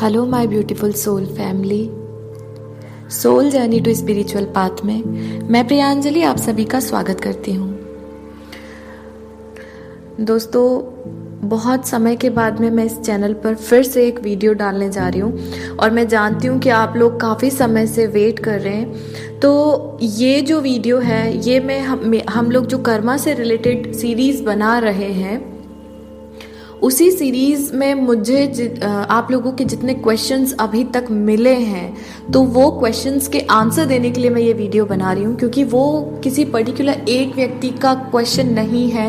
Hello my beautiful soul family, soul journey to spiritual path में मैं प्रियांजलि आप सभी का स्वागत करती हूँ। दोस्तों, बहुत समय के बाद में मैं इस चैनल पर फिर से एक वीडियो डालने जा रही हूँ और मैं जानती हूँ कि आप लोग काफ़ी समय से वेट कर रहे हैं। तो ये जो वीडियो है ये हम लोग जो कर्मा से रिलेटेड सीरीज़ बना रहे हैं, उसी सीरीज़ में मुझे आप लोगों के जितने क्वेश्चंस अभी तक मिले हैं तो वो क्वेश्चंस के आंसर देने के लिए मैं ये वीडियो बना रही हूँ, क्योंकि वो किसी पर्टिकुलर एक व्यक्ति का क्वेश्चन नहीं है।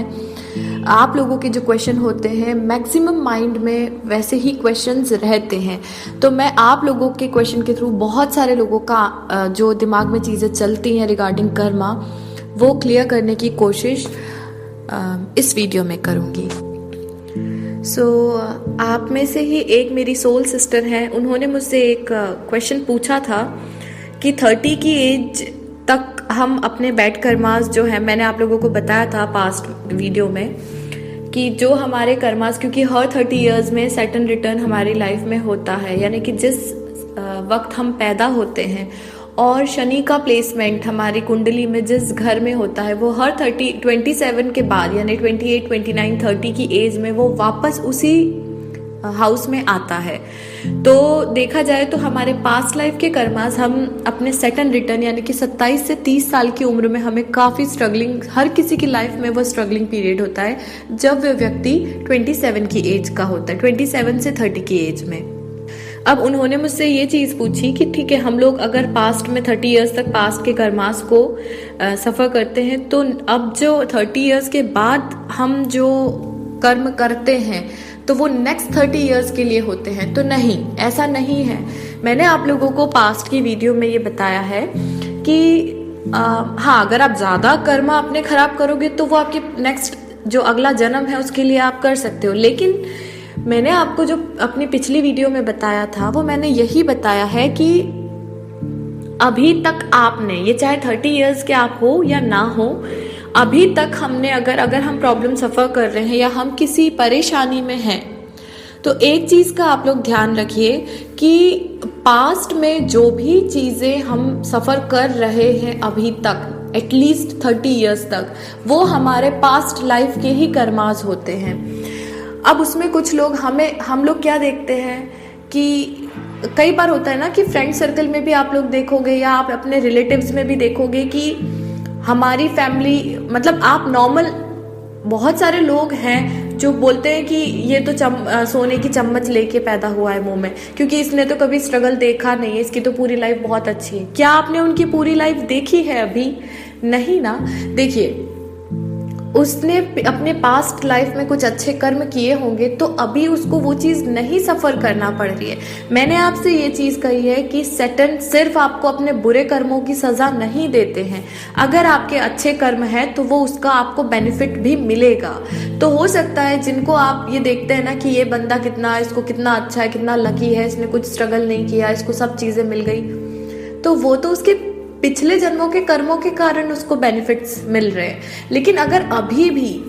आप लोगों के जो क्वेश्चन होते हैं मैक्सिमम माइंड में वैसे ही क्वेश्चंस रहते हैं। तो मैं आप लोगों के क्वेश्चन के थ्रू बहुत सारे लोगों का जो दिमाग में चीज़ें चलती हैं रिगार्डिंग कर्मा, वो क्लियर करने की कोशिश इस वीडियो में करूँगी। आप में से ही एक मेरी सोल सिस्टर हैं, उन्होंने मुझसे एक क्वेश्चन पूछा था कि 30 की एज तक हम अपने बैड कर्मास जो है, मैंने आप लोगों को बताया था पास्ट वीडियो में कि जो हमारे कर्मास, क्योंकि हर 30 इयर्स में सैटर्न रिटर्न हमारी लाइफ में होता है, यानी कि जिस वक्त हम पैदा होते हैं और शनि का प्लेसमेंट हमारी कुंडली में जिस घर में होता है, वो हर 27 के बाद यानी 28, 29, 30 की एज में वो वापस उसी हाउस में आता है। तो देखा जाए तो हमारे पास्ट लाइफ के कर्मास हम अपने सेकंड रिटर्न यानी कि 27 से 30 साल की उम्र में हमें काफ़ी स्ट्रगलिंग, हर किसी की लाइफ में वो स्ट्रगलिंग पीरियड होता है जब वह व्यक्ति 27 की एज का होता है, 27 से 30 की एज में। अब उन्होंने मुझसे ये चीज़ पूछी कि ठीक है, हम लोग अगर पास्ट में 30 इयर्स तक पास्ट के कर्मास को सफ़र करते हैं, तो अब जो 30 इयर्स के बाद हम जो कर्म करते हैं तो वो नेक्स्ट 30 इयर्स के लिए होते हैं। तो नहीं, ऐसा नहीं है। मैंने आप लोगों को पास्ट की वीडियो में ये बताया है कि हाँ, अगर आप ज़्यादा कर्मा अपने खराब करोगे तो वो आपके नेक्स्ट जो अगला जन्म है उसके लिए आप कर सकते हो। लेकिन मैंने आपको जो अपनी पिछली वीडियो में बताया था वो मैंने यही बताया है कि अभी तक आपने, ये चाहे 30 इयर्स के आप हो या ना हो, अभी तक हमने अगर हम प्रॉब्लम सफ़र कर रहे हैं या हम किसी परेशानी में हैं, तो एक चीज़ का आप लोग ध्यान रखिए कि पास्ट में जो भी चीज़ें हम सफ़र कर रहे हैं अभी तक, एटलीस्ट 30 इयर्स तक, वो हमारे पास्ट लाइफ के ही कर्मास होते हैं। अब उसमें कुछ लोग हम लोग क्या देखते हैं कि कई बार होता है ना कि फ्रेंड सर्कल में भी आप लोग देखोगे या आप अपने रिलेटिव्स में भी देखोगे कि हमारी फैमिली, मतलब आप नॉर्मल, बहुत सारे लोग हैं जो बोलते हैं कि ये तो सोने की चम्मच लेके पैदा हुआ है मुंह में, क्योंकि इसने तो कभी स्ट्रगल देखा नहीं है, इसकी तो पूरी लाइफ बहुत अच्छी है। क्या आपने उनकी पूरी लाइफ देखी है? अभी नहीं ना। देखिए, उसने अपने पास्ट लाइफ में कुछ अच्छे कर्म किए होंगे तो अभी उसको वो चीज़ नहीं सफ़र करना पड़ रही है। मैंने आपसे ये चीज़ कही है कि सैटर्न सिर्फ आपको अपने बुरे कर्मों की सज़ा नहीं देते हैं। अगर आपके अच्छे कर्म हैं तो वो उसका आपको बेनिफिट भी मिलेगा। तो हो सकता है जिनको आप ये देखते हैं ना कि ये बंदा कितना, इसको कितना अच्छा है, कितना लकी है, इसने कुछ स्ट्रगल नहीं किया, इसको सब चीज़ें मिल गई, तो वो तो उसके पिछले जन्मों के कर्मों के कारण उसको बेनिफिट्स मिल रहे हैं। लेकिन अगर अभी भी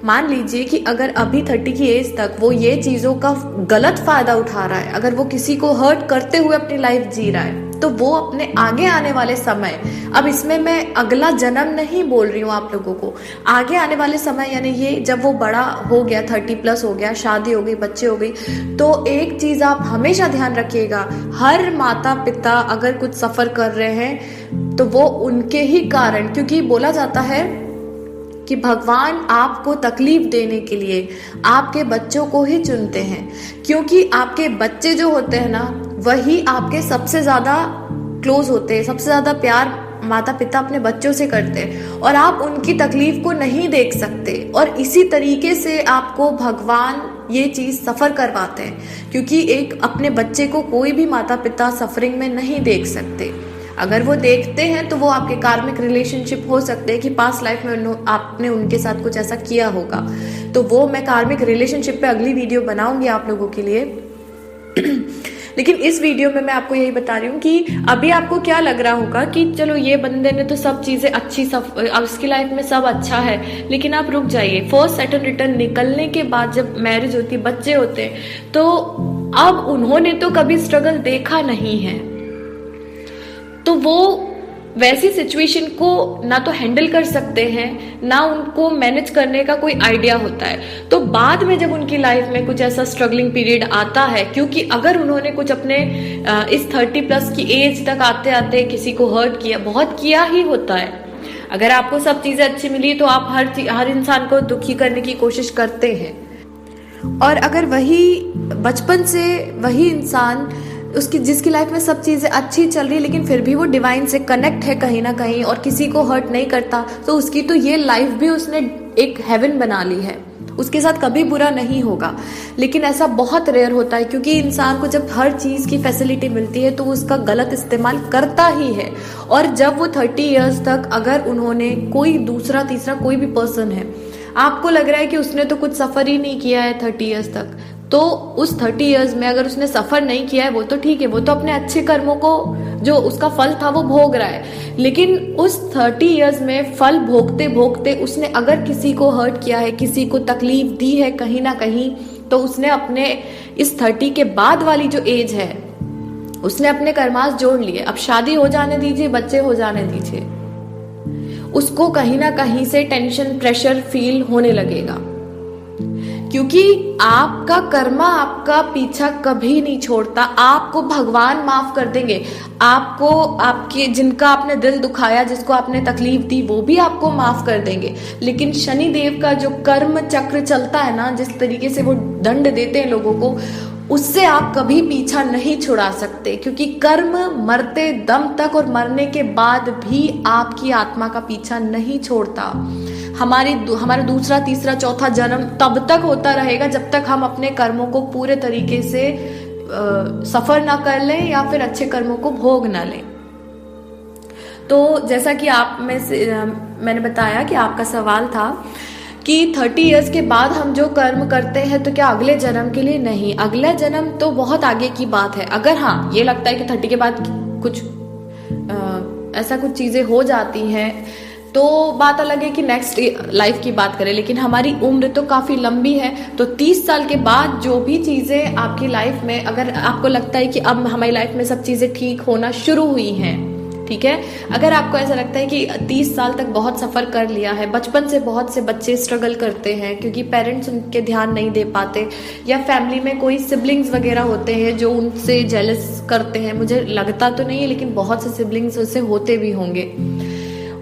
मान लीजिए कि अगर अभी 30 की एज तक वो ये चीज़ों का गलत फ़ायदा उठा रहा है, अगर वो किसी को हर्ट करते हुए अपनी लाइफ जी रहा है, तो वो अपने आगे आने वाले समय, अब इसमें मैं अगला जन्म नहीं बोल रही हूँ आप लोगों को, आगे आने वाले समय यानी ये जब वो बड़ा हो गया, 30+ हो गया, शादी हो गई, बच्चे हो गई, तो एक चीज़ आप हमेशा ध्यान रखिएगा, हर माता पिता अगर कुछ सफ़र कर रहे हैं तो वो उनके ही कारण, क्योंकि बोला जाता है कि भगवान आपको तकलीफ देने के लिए आपके बच्चों को ही चुनते हैं, क्योंकि आपके बच्चे जो होते हैं ना, वही आपके सबसे ज़्यादा क्लोज होते हैं, सबसे ज़्यादा प्यार माता पिता अपने बच्चों से करते हैं और आप उनकी तकलीफ को नहीं देख सकते। और इसी तरीके से आपको भगवान ये चीज़ सफ़र करवाते हैं, क्योंकि एक अपने बच्चे को कोई भी माता पिता सफरिंग में नहीं देख सकते। अगर वो देखते हैं तो वो आपके कार्मिक रिलेशनशिप हो सकते हैं कि पास्ट लाइफ में आपने उनके साथ कुछ ऐसा किया होगा। तो वो मैं कार्मिक रिलेशनशिप पे अगली वीडियो बनाऊंगी आप लोगों के लिए। लेकिन इस वीडियो में मैं आपको यही बता रही हूँ कि अभी आपको क्या लग रहा होगा कि चलो ये बंदे ने तो सब चीज़ें अच्छी, सब अब उसकी लाइफ में सब अच्छा है, लेकिन आप रुक जाइए। फर्स्ट सैटर्न रिटर्न निकलने के बाद जब मैरिज होती है, बच्चे होते हैं, तो अब उन्होंने तो कभी स्ट्रगल देखा नहीं है, तो वो वैसी सिचुएशन को ना तो हैंडल कर सकते हैं, ना उनको मैनेज करने का कोई आइडिया होता है। तो बाद में जब उनकी लाइफ में कुछ ऐसा स्ट्रगलिंग पीरियड आता है, क्योंकि अगर उन्होंने कुछ अपने इस 30+ की एज तक आते आते किसी को हर्ट किया, बहुत किया ही होता है। अगर आपको सब चीजें अच्छी मिली तो आप हर इंसान को दुखी करने की कोशिश करते हैं। और अगर वही बचपन से वही इंसान जिसकी लाइफ में सब चीज़ें अच्छी चल रही है, लेकिन फिर भी वो डिवाइन से कनेक्ट है कहीं ना कहीं और किसी को हर्ट नहीं करता, तो उसकी तो ये लाइफ भी उसने एक हेवन बना ली है, उसके साथ कभी बुरा नहीं होगा। लेकिन ऐसा बहुत रेयर होता है, क्योंकि इंसान को जब हर चीज़ की फैसिलिटी मिलती है तो वो उसका गलत इस्तेमाल करता ही है। और जब वो 30 ईयर्स तक अगर उन्होंने कोई दूसरा तीसरा कोई भी पर्सन है, आपको लग रहा है कि उसने तो कुछ सफ़र ही नहीं किया है 30 ईयर्स तक, तो उस 30 ईयर्स में अगर उसने सफ़र नहीं किया है वो तो ठीक है, वो तो अपने अच्छे कर्मों को जो उसका फल था वो भोग रहा है। लेकिन उस 30 ईयर्स में फल भोगते भोगते उसने अगर किसी को हर्ट किया है, किसी को तकलीफ दी है कहीं ना कहीं, तो उसने अपने इस 30 के बाद वाली जो एज है उसने अपने कर्मास जोड़ लिए। अब शादी हो जाने दीजिए, बच्चे हो जाने दीजिए, उसको कहीं ना कहीं से टेंशन प्रेशर फील होने लगेगा, क्योंकि आपका कर्मा आपका पीछा कभी नहीं छोड़ता। आपको भगवान माफ कर देंगे, आपको आपके जिनका आपने दिल दुखाया, जिसको आपने तकलीफ दी, वो भी आपको माफ कर देंगे। लेकिन शनि देव का जो कर्म चक्र चलता है ना, जिस तरीके से वो दंड देते हैं लोगों को, उससे आप कभी पीछा नहीं छुड़ा सकते, क्योंकि कर्म मरते दम तक और मरने के बाद भी आपकी आत्मा का पीछा नहीं छोड़ता। हमारा दूसरा तीसरा चौथा जन्म तब तक होता रहेगा जब तक हम अपने कर्मों को पूरे तरीके से सफर ना कर लें या फिर अच्छे कर्मों को भोग ना लें। तो जैसा कि आप में से मैंने बताया कि आपका सवाल था कि 30 इयर्स के बाद हम जो कर्म करते हैं तो क्या अगले जन्म के लिए? नहीं, अगला जन्म तो बहुत आगे की बात है। अगर हाँ ये लगता है कि 30 के बाद कुछ ऐसा कुछ चीजें हो जाती हैं तो बात अलग है कि नेक्स्ट लाइफ की बात करें, लेकिन हमारी उम्र तो काफ़ी लंबी है। तो 30 साल के बाद जो भी चीज़ें आपकी लाइफ में, अगर आपको लगता है कि अब हमारी लाइफ में सब चीज़ें ठीक होना शुरू हुई हैं, ठीक है, अगर आपको ऐसा लगता है कि 30 साल तक बहुत सफ़र कर लिया है, बचपन से बहुत से बच्चे स्ट्रगल करते हैं क्योंकि पेरेंट्स उनके ध्यान नहीं दे पाते, या फैमिली में कोई सिबलिंग्स वगैरह होते हैं जो उनसे जेलस करते हैं, मुझे लगता तो नहीं है लेकिन बहुत से सिबलिंग्स उससे होते भी होंगे,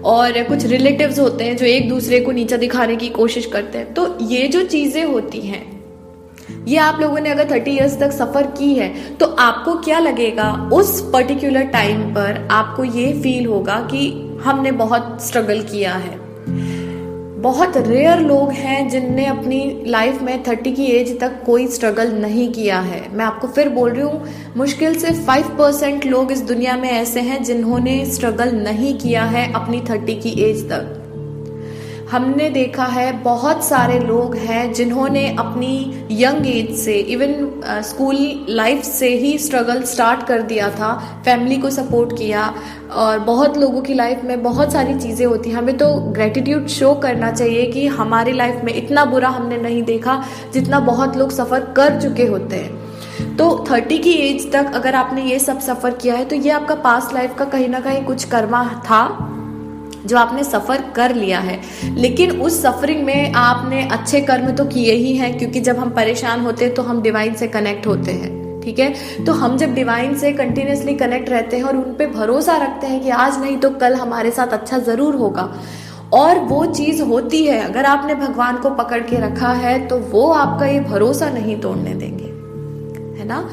और कुछ रिलेटिव्स होते हैं जो एक दूसरे को नीचा दिखाने की कोशिश करते हैं। तो ये जो चीज़ें होती हैं, ये आप लोगों ने अगर 30 इयर्स तक सफ़र की है तो आपको क्या लगेगा, उस पर्टिकुलर टाइम पर आपको ये फील होगा कि हमने बहुत स्ट्रगल किया है। बहुत रेयर लोग हैं जिनने अपनी लाइफ में 30 की एज तक कोई स्ट्रगल नहीं किया है। मैं आपको फिर बोल रही हूँ, मुश्किल से 5% लोग इस दुनिया में ऐसे हैं जिन्होंने स्ट्रगल नहीं किया है अपनी 30 की एज तक। हमने देखा है बहुत सारे लोग हैं जिन्होंने अपनी यंग एज से, इवन स्कूल लाइफ से ही स्ट्रगल स्टार्ट कर दिया था, फैमिली को सपोर्ट किया, और बहुत लोगों की लाइफ में बहुत सारी चीज़ें होती हैं। हमें तो ग्रेटिट्यूड शो करना चाहिए कि हमारी लाइफ में इतना बुरा हमने नहीं देखा जितना बहुत लोग सफ़र कर चुके होते हैं। तो 30 की एज तक अगर आपने ये सब सफ़र किया है तो ये आपका पास्ट लाइफ का कहीं ना कहीं कुछ कर्मा था जो आपने सफ़र कर लिया है। लेकिन उस सफरिंग में आपने अच्छे कर्म तो किए ही हैं, क्योंकि जब हम परेशान होते हैं तो हम डिवाइन से कनेक्ट होते हैं, ठीक है। तो हम जब डिवाइन से कंटिन्यूसली कनेक्ट रहते हैं और उन पे भरोसा रखते हैं कि आज नहीं तो कल हमारे साथ अच्छा ज़रूर होगा, और वो चीज़ होती है। अगर आपने भगवान को पकड़ के रखा है तो वो आपका ये भरोसा नहीं तोड़ने देंगे, है ना।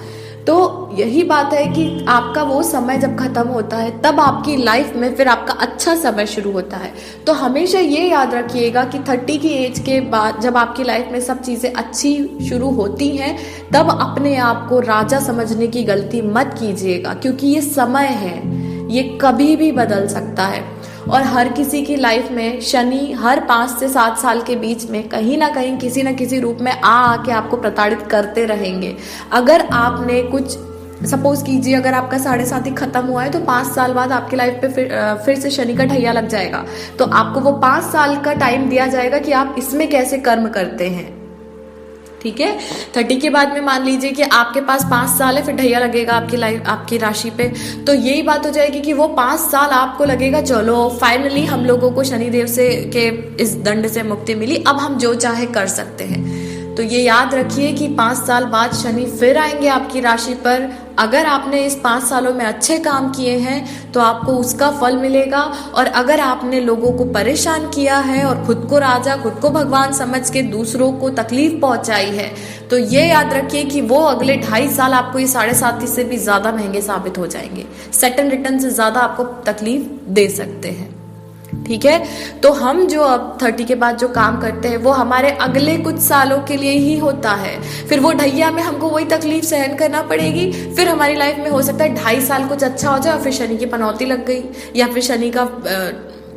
तो यही बात है कि आपका वो समय जब खत्म होता है तब आपकी लाइफ में फिर आपका अच्छा समय शुरू होता है। तो हमेशा ये याद रखिएगा कि 30 की एज के बाद जब आपकी लाइफ में सब चीज़ें अच्छी शुरू होती हैं तब अपने आप को राजा समझने की गलती मत कीजिएगा, क्योंकि ये समय है, ये कभी भी बदल सकता है। और हर किसी की लाइफ में शनि हर 5 से 7 साल के बीच में कहीं ना कहीं किसी न किसी रूप में आके आपको प्रताड़ित करते रहेंगे। अगर आपने कुछ सपोज कीजिए, अगर आपका 7.5 खत्म हुआ है तो 5 साल बाद आपकी लाइफ पे फिर से शनि का ढैया लग जाएगा, तो आपको वो 5 साल का टाइम दिया जाएगा कि आप इसमें कैसे कर्म करते हैं, ठीक है। 30 के बाद में मान लीजिए कि आपके पास 5 साल है, फिर ढैया लगेगा आपकी लाइफ, आपकी राशि पे। तो यही बात हो जाएगी कि वो 5 साल आपको लगेगा चलो फाइनली हम लोगों को शनिदेव से के इस दंड से मुक्ति मिली, अब हम जो चाहे कर सकते हैं। तो ये याद रखिए कि 5 साल बाद शनि फिर आएंगे आपकी राशि पर। अगर आपने इस 5 सालों में अच्छे काम किए हैं तो आपको उसका फल मिलेगा, और अगर आपने लोगों को परेशान किया है और खुद को राजा, खुद को भगवान समझ के दूसरों को तकलीफ पहुंचाई है, तो ये याद रखिए कि वो अगले 2.5 साल आपको ये 7.5 से भी ज्यादा महंगे साबित हो जाएंगे। सेटन रिटर्न से ज्यादा आपको तकलीफ दे सकते हैं। ठीक है। तो हम जो अब 30 के बाद जो काम करते हैं वो हमारे अगले कुछ सालों के लिए ही होता है। फिर वो ढैया में हमको वही तकलीफ सहन करना पड़ेगी। फिर हमारी लाइफ में हो सकता है 2.5 साल कुछ अच्छा हो जाए, फिर शनि की पनौती लग गई, या फिर शनि का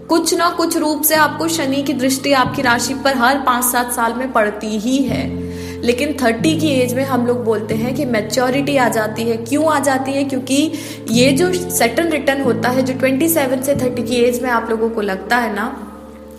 कुछ ना कुछ रूप से आपको शनि की दृष्टि आपकी राशि पर हर 5-7 साल में पड़ती ही है। लेकिन 30 की एज में हम लोग बोलते हैं कि मैच्योरिटी आ जाती है। क्यों आ जाती है? क्योंकि ये जो सेटन रिटर्न होता है जो 27 से 30 की एज में आप लोगों को लगता है ना,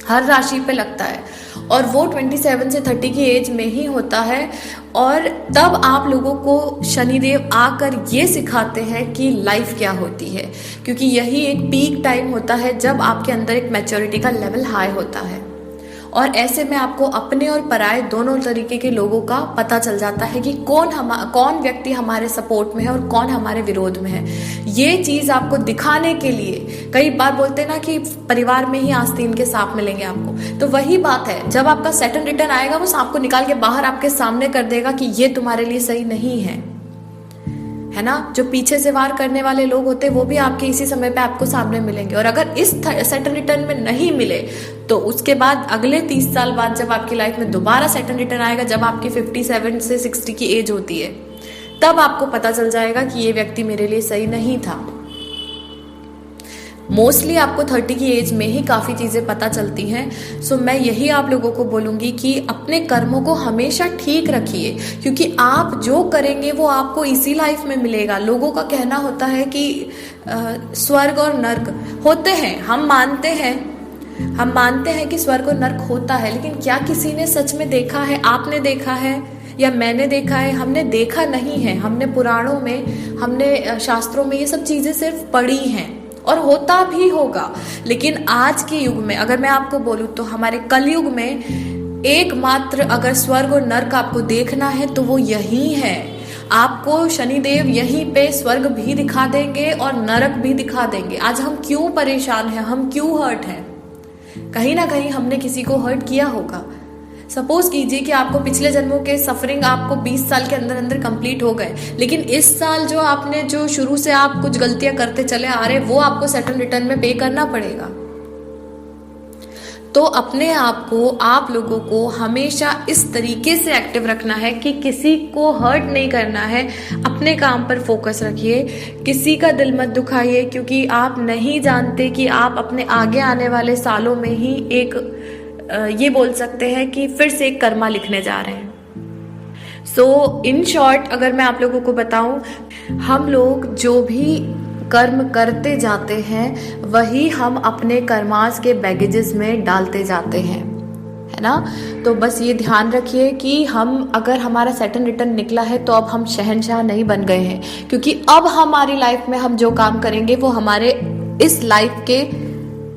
हर राशि पे लगता है, और वो 27 से 30 की एज में ही होता है। और तब आप लोगों को शनिदेव आकर ये सिखाते हैं कि लाइफ क्या होती है, क्योंकि यही एक पीक टाइम होता है जब आपके अंदर एक मैच्योरिटी का लेवल हाई होता है। और ऐसे में आपको अपने और पराये दोनों तरीके के लोगों का पता चल जाता है कि कौन व्यक्ति हमारे सपोर्ट में है और कौन हमारे विरोध में है। ये चीज आपको दिखाने के लिए, कई बार बोलते हैं ना कि परिवार में ही आस्तीन के सांप मिलेंगे आपको, तो वही बात है। जब आपका सेटन रिटर्न आएगा वो सांप को निकाल के बाहर आपके सामने कर देगा कि ये तुम्हारे लिए सही नहीं है ना। जो पीछे से वार करने वाले लोग होते हैं वो भी आपके इसी समय पे आपको सामने मिलेंगे। और अगर इस सेटन रिटर्न में नहीं मिले तो उसके बाद अगले 30 साल बाद जब आपकी लाइफ में दोबारा सेटन रिटर्न आएगा, जब आपकी 57 से 60 की एज होती है, तब आपको पता चल जाएगा कि ये व्यक्ति मेरे लिए सही नहीं था। मोस्टली आपको 30 की एज में ही काफ़ी चीज़ें पता चलती हैं। सो मैं यही आप लोगों को बोलूँगी कि अपने कर्मों को हमेशा ठीक रखिए, क्योंकि आप जो करेंगे वो आपको इसी लाइफ में मिलेगा। लोगों का कहना होता है कि स्वर्ग और नर्क होते हैं, हम मानते हैं कि स्वर्ग और नर्क होता है, लेकिन क्या किसी ने सच में देखा है? आपने देखा है या मैंने देखा है? हमने देखा नहीं है। हमने पुराणों में, हमने शास्त्रों में ये सब चीज़ें सिर्फ पढ़ी हैं, और होता भी होगा। लेकिन आज के युग में अगर मैं आपको बोलूं तो हमारे कलयुग में एकमात्र अगर स्वर्ग और नर्क आपको देखना है तो वो यही है। आपको शनिदेव यहीं पे स्वर्ग भी दिखा देंगे और नरक भी दिखा देंगे। आज हम क्यों परेशान हैं, हम क्यों हर्ट हैं? कहीं ना कहीं हमने किसी को हर्ट किया होगा। सपोज कीजिए कि आपको पिछले जन्मों के सफरिंग आपको 20 साल के अंदर अंदर कंप्लीट हो गए, लेकिन इस साल जो आपने जो शुरू से आप कुछ गलतियां करते चले आ रहे, वो आपको सेटल रिटर्न में पे करना पड़ेगा। तो अपने आप को, आप लोगों को हमेशा इस तरीके से एक्टिव रखना है कि किसी को हर्ट नहीं करना है। अपने काम पर फोकस रखिए, किसी का दिल मत दुखाइए, क्योंकि आप नहीं जानते कि आप अपने आगे आने वाले सालों में ही एक ये बोल सकते हैं कि फिर से एक कर्मा लिखने जा रहे हैं। सो इन शॉर्ट अगर मैं आप लोगों को बताऊं, हम लोग जो भी कर्म करते जाते हैं वही हम अपने कर्मास के बैगेजेस में डालते जाते हैं, है ना। तो बस ये ध्यान रखिए कि हम अगर हमारा सेटन रिटर्न निकला है तो अब हम शहंशाह नहीं बन गए हैं, क्योंकि अब हमारी लाइफ में हम जो काम करेंगे वो हमारे इस लाइफ के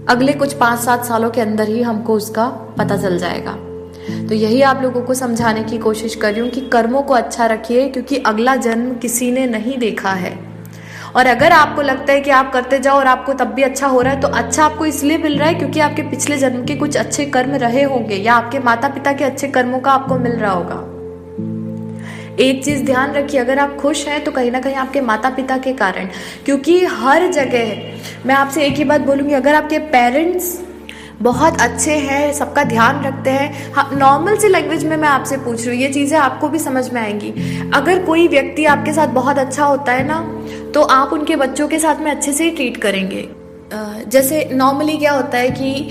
अगले कुछ 5-7 सालों के अंदर ही हमको उसका पता चल जाएगा। तो यही आप लोगों को समझाने की कोशिश कर रही हूँ कि कर्मों को अच्छा रखिए, क्योंकि अगला जन्म किसी ने नहीं देखा है। और अगर आपको लगता है कि आप करते जाओ और आपको तब भी अच्छा हो रहा है, तो अच्छा आपको इसलिए मिल रहा है क्योंकि आपके पिछले जन्म के कुछ अच्छे कर्म रहे होंगे, या आपके माता पिता के अच्छे कर्मों का आपको मिल रहा होगा। एक चीज ध्यान रखिए, अगर आप खुश हैं तो कहीं ना कहीं आपके माता पिता के कारण, क्योंकि हर जगह मैं आपसे एक ही बात बोलूंगी, अगर आपके पेरेंट्स बहुत अच्छे हैं, सबका ध्यान रखते हैं, हाँ नॉर्मल सी लैंग्वेज में मैं आपसे पूछ रही हूँ, ये चीज़ें आपको भी समझ में आएंगी। अगर कोई व्यक्ति आपके साथ बहुत अच्छा होता है ना, तो आप उनके बच्चों के साथ में अच्छे से ही ट्रीट करेंगे। जैसे नॉर्मली क्या होता है कि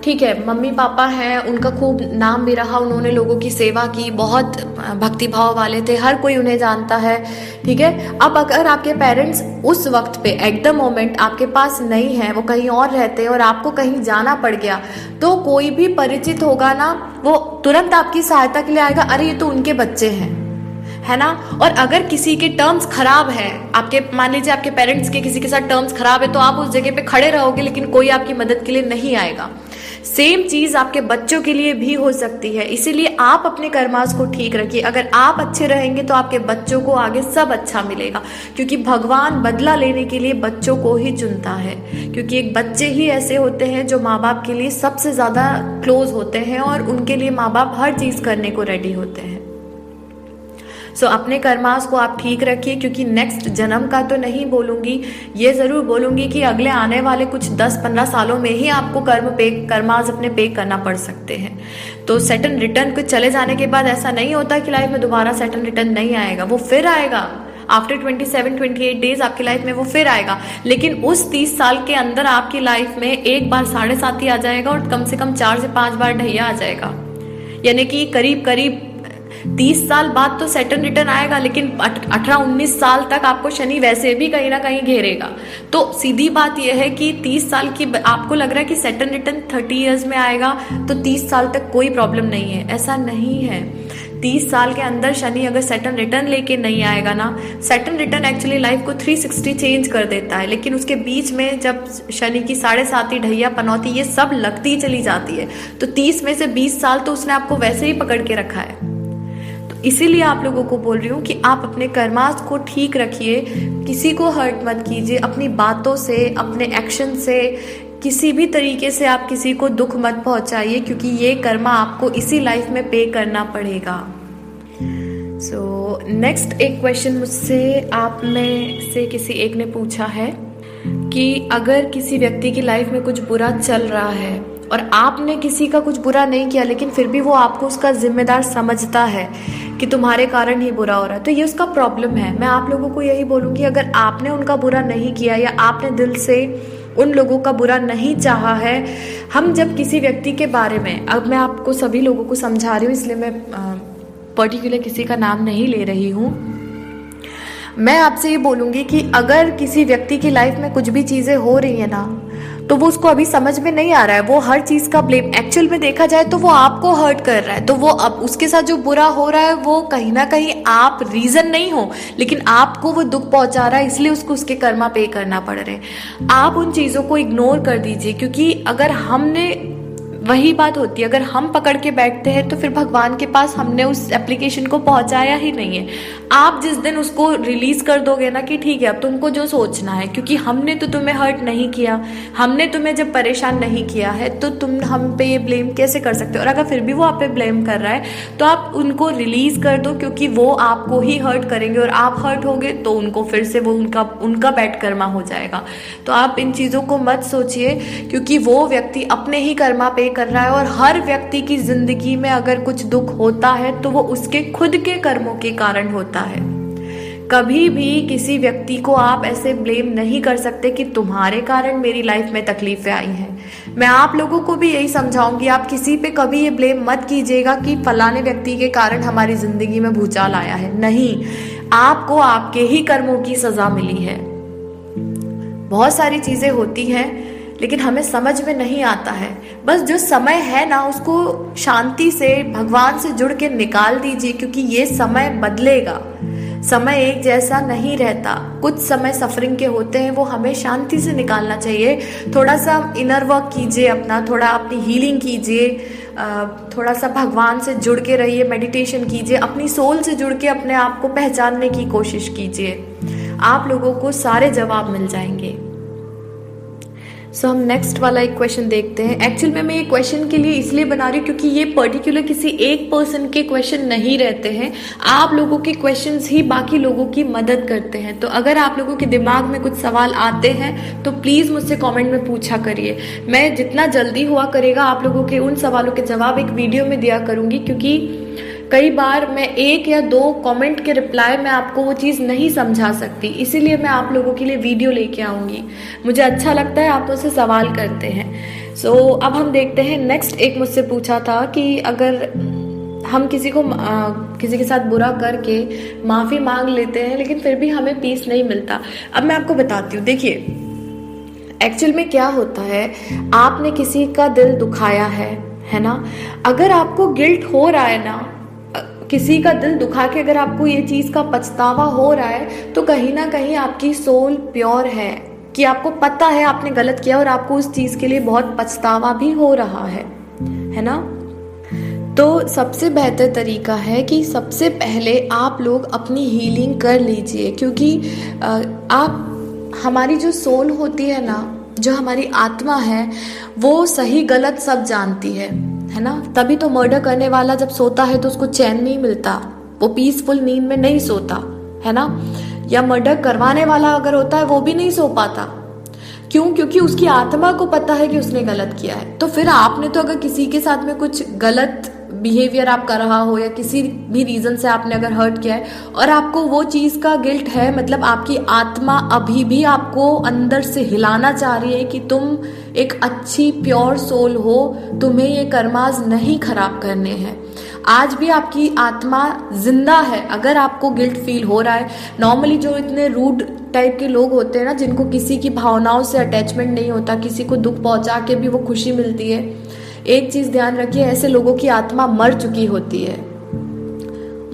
ठीक है, मम्मी पापा हैं, उनका खूब नाम भी रहा, उन्होंने लोगों की सेवा की, बहुत भक्ति भाव वाले थे, हर कोई उन्हें जानता है, ठीक है। अब अगर आपके पेरेंट्स उस वक्त पे एट द मोमेंट आपके पास नहीं है, वो कहीं और रहते हैं और आपको कहीं जाना पड़ गया, तो कोई भी परिचित होगा ना, वो तुरंत आपकी सहायता के लिए आएगा, अरे ये तो उनके बच्चे हैं, है ना। और अगर किसी के टर्म्स खराब है, आपके मान लीजिए आपके पेरेंट्स के किसी के साथ टर्म्स खराब है, तो आप उस जगह पे खड़े रहोगे लेकिन कोई आपकी मदद के लिए नहीं आएगा। सेम चीज आपके बच्चों के लिए भी हो सकती है। इसीलिए आप अपने कर्मास को ठीक रखिए। अगर आप अच्छे रहेंगे तो आपके बच्चों को आगे सब अच्छा मिलेगा, क्योंकि भगवान बदला लेने के लिए बच्चों को ही चुनता है। क्योंकि एक बच्चे ही ऐसे होते हैं जो माँ बाप के लिए सबसे ज्यादा क्लोज होते हैं और उनके लिए माँ बाप हर चीज करने को रेडी होते हैं। सो अपने कर्मास को आप ठीक रखिए, क्योंकि नेक्स्ट जन्म का तो नहीं बोलूंगी, ये जरूर बोलूंगी कि अगले आने वाले कुछ 10-15 सालों में ही आपको कर्मास अपने पे करना पड़ सकते हैं। तो सेटन रिटर्न को चले जाने के बाद ऐसा नहीं होता कि लाइफ में दोबारा सेटन रिटर्न नहीं आएगा, वो फिर आएगा। आफ्टर 27-28 डेज आपकी लाइफ में वो फिर आएगा। लेकिन उस 30 साल के अंदर आपकी लाइफ में एक बार 7.5 ही आ जाएगा और कम से कम 4 से 5 बार ढैया आ जाएगा। यानी कि करीब करीब 30 साल बाद तो सेटन रिटर्न आएगा, लेकिन 18-19 साल तक आपको शनि वैसे भी कहीं ना कहीं घेरेगा। तो सीधी बात यह है कि 30 साल की आपको लग रहा है कि सेटन रिटर्न 30 इयर्स में आएगा तो 30 साल तक कोई प्रॉब्लम नहीं है, ऐसा नहीं है। 30 साल के अंदर शनि अगर सेटन रिटर्न लेके नहीं आएगा ना, सेटन रिटर्न एक्चुअली लाइफ को 360 चेंज कर देता है, लेकिन उसके बीच में जब शनि की 7.5 ढैया पनौती ये सब लगती चली जाती है, तो 30 में से 20 साल तो उसने आपको वैसे ही पकड़ के रखा है। इसीलिए आप लोगों को बोल रही हूँ कि आप अपने कर्मास को ठीक रखिए, किसी को हर्ट मत कीजिए, अपनी बातों से, अपने एक्शन से, किसी भी तरीके से आप किसी को दुख मत पहुंचाइए, क्योंकि ये कर्मा आपको इसी लाइफ में पे करना पड़ेगा। सो नेक्स्ट एक क्वेश्चन मुझसे आप में से किसी एक ने पूछा है कि अगर किसी व्यक्ति की लाइफ में कुछ बुरा चल रहा है और आपने किसी का कुछ बुरा नहीं किया, लेकिन फिर भी वो आपको उसका जिम्मेदार समझता है कि तुम्हारे कारण ही बुरा हो रहा है, तो ये उसका प्रॉब्लम है। मैं आप लोगों को यही बोलूँगी, अगर आपने उनका बुरा नहीं किया या आपने दिल से उन लोगों का बुरा नहीं चाहा है, हम जब किसी व्यक्ति के बारे में, अब मैं आपको सभी लोगों को समझा रही हूँ इसलिए मैं पर्टिकुलर किसी का नाम नहीं ले रही हूँ, मैं आपसे ये बोलूँगी कि अगर किसी व्यक्ति की लाइफ में कुछ भी चीज़ें हो रही है ना, तो वो उसको अभी समझ में नहीं आ रहा है, वो हर चीज का ब्लेम, एक्चुअल में देखा जाए तो वो आपको हर्ट कर रहा है, तो वो अब उसके साथ जो बुरा हो रहा है वो कहीं ना कहीं आप रीजन नहीं हो, लेकिन आपको वो दुख पहुंचा रहा है, इसलिए उसको उसके कर्मा पे करना पड़ रहे हैं। आप उन चीजों को इग्नोर कर दीजिए, क्योंकि अगर हमने, वही बात होती है, अगर हम पकड़ के बैठते हैं तो फिर भगवान के पास हमने उस एप्लीकेशन को पहुंचाया ही नहीं है। आप जिस दिन उसको रिलीज कर दोगे ना कि ठीक है अब तुमको जो सोचना है, क्योंकि हमने तो तुम्हें हर्ट नहीं किया, हमने तुम्हें जब परेशान नहीं किया है, तो तुम हम पे ये ब्लेम कैसे कर सकते हो। और अगर फिर भी वो आप पे ब्लेम कर रहा है तो आप उनको रिलीज कर दो, क्योंकि वो आपको ही हर्ट करेंगे और आप हर्ट होगे तो उनको फिर से वो उनका बैड कर्मा हो जाएगा। तो आप इन चीजों को मत सोचिए, क्योंकि वो व्यक्ति अपने ही कर्मा पे कर रहा है, और हर व्यक्ति की जिंदगी में अगर कुछ दुख होता है तो वो उसके खुद के कर्मों के कारण होता है। कभी भी किसी व्यक्ति को आप ऐसे ब्लेम नहीं कर सकते कि तुम्हारे कारण मेरी लाइफ में तकलीफें आई हैं। मैं आप लोगों को भी यही समझाऊंगी, आप किसी पे कभी ये ब्लेम मत कीजिएगा कि फलाने व्यक्ति के कारण हमारी जिंदगी में भूचाल आया है। नहीं, आपको आपके ही कर्मों की सजा मिली है। बहुत सारी चीजें होती हैं लेकिन हमें समझ में नहीं आता है। बस जो समय है ना, उसको शांति से भगवान से जुड़ के निकाल दीजिए, क्योंकि ये समय बदलेगा। समय एक जैसा नहीं रहता, कुछ समय सफरिंग के होते हैं, वो हमें शांति से निकालना चाहिए। थोड़ा सा इनर वर्क कीजिए अपना, थोड़ा अपनी हीलिंग कीजिए, थोड़ा सा भगवान से जुड़ के रहिए, मेडिटेशन कीजिए, अपनी सोल से जुड़ के अपने आप को पहचानने की कोशिश कीजिए। आप लोगों को सारे जवाब मिल जाएंगे। सो हम नेक्स्ट वाला एक क्वेश्चन देखते हैं। एक्चुअल में मैं ये क्वेश्चन के लिए इसलिए बना रही हूँ क्योंकि ये पर्टिकुलर किसी एक पर्सन के क्वेश्चन नहीं रहते हैं, आप लोगों के क्वेश्चंस ही बाकी लोगों की मदद करते हैं। तो अगर आप लोगों के दिमाग में कुछ सवाल आते हैं तो प्लीज मुझसे कमेंट में पूछा करिए। मैं जितना जल्दी हुआ करेगा आप लोगों के उन सवालों के जवाब एक वीडियो में दिया करूंगी, क्योंकि कई बार मैं 1 या 2 कमेंट के रिप्लाई में आपको वो चीज़ नहीं समझा सकती, इसीलिए मैं आप लोगों के लिए वीडियो लेके आऊँगी। मुझे अच्छा लगता है आप मुझसे सवाल करते हैं। सो अब हम देखते हैं नेक्स्ट। एक मुझसे पूछा था कि अगर हम किसी के साथ बुरा करके माफ़ी मांग लेते हैं लेकिन फिर भी हमें पीस नहीं मिलता। अब मैं आपको बताती हूँ, देखिए एक्चुअल में क्या होता है, आपने किसी का दिल दुखाया है है ना। अगर आपको गिल्ट हो रहा है ना, किसी का दिल दुखा के अगर आपको ये चीज़ का पछतावा हो रहा है, तो कहीं ना कहीं आपकी सोल प्योर है कि आपको पता है आपने गलत किया और आपको उस चीज़ के लिए बहुत पछतावा भी हो रहा है ना। तो सबसे बेहतर तरीका है कि सबसे पहले आप लोग अपनी हीलिंग कर लीजिए, क्योंकि हमारी जो सोल होती है ना, जो हमारी आत्मा है, वो सही गलत सब जानती है ना। तभी तो मर्डर करने वाला जब सोता है तो उसको चैन नहीं मिलता, वो पीसफुल नींद में नहीं सोता, है ना। या मर्डर करवाने वाला अगर होता है वो भी नहीं सो पाता। क्यों? क्योंकि उसकी आत्मा को पता है कि उसने गलत किया है। तो फिर आपने तो अगर किसी के साथ में कुछ गलत बिहेवियर आप कर रहा हो या किसी भी रीजन से आपने अगर हर्ट किया है और आपको वो चीज का गिल्ट है, मतलब आपकी आत्मा अभी भी आपको अंदर से हिलाना चाह रही है कि तुम एक अच्छी प्योर सोल हो, तुम्हें ये कर्मास नहीं खराब करने हैं। आज भी आपकी आत्मा जिंदा है। अगर आपको गिल्ट फील हो रहा है, नॉर्मली जो इतने रूड टाइप के लोग होते हैं ना, जिनको किसी की भावनाओं से अटैचमेंट नहीं होता, किसी को दुख पहुंचा के भी वो खुशी मिलती है, एक चीज ध्यान रखिए, ऐसे लोगों की आत्मा मर चुकी होती है।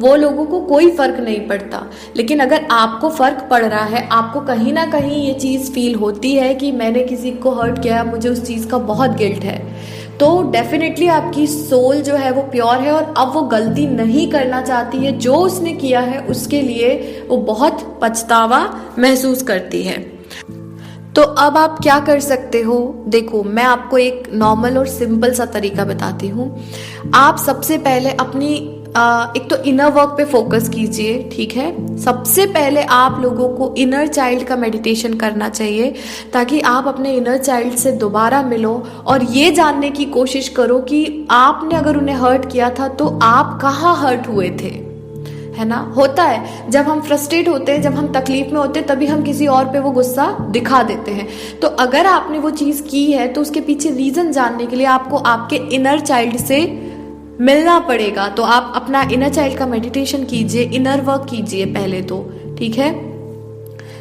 वो लोगों को कोई फर्क नहीं पड़ता। लेकिन अगर आपको फर्क पड़ रहा है, आपको कहीं ना कहीं ये चीज फील होती है कि मैंने किसी को हर्ट किया, मुझे उस चीज का बहुत गिल्ट है, तो डेफिनेटली आपकी सोल जो है वो प्योर है और अब वो गलती नहीं करना चाहती है। जो उसने किया है उसके लिए वो बहुत पछतावा महसूस करती है। तो अब आप क्या कर सकते हो? देखो, मैं आपको एक नॉर्मल और सिंपल सा तरीका बताती हूँ। आप सबसे पहले अपनी एक तो इनर वर्क पे फोकस कीजिए, ठीक है। सबसे पहले आप लोगों को इनर चाइल्ड का मेडिटेशन करना चाहिए, ताकि आप अपने इनर चाइल्ड से दोबारा मिलो और ये जानने की कोशिश करो कि आपने अगर उन्हें हर्ट किया था तो आप कहाँ हर्ट हुए थे, है ना। होता है जब हम फ्रस्ट्रेट होते हैं, जब हम तकलीफ में होते हैं, तभी हम किसी और पे वो गुस्सा दिखा देते हैं। तो अगर आपने वो चीज की है तो उसके पीछे रीजन जानने के लिए आपको आपके इनर चाइल्ड से मिलना पड़ेगा। तो आप अपना इनर चाइल्ड का मेडिटेशन कीजिए, इनर वर्क कीजिए पहले तो, ठीक है।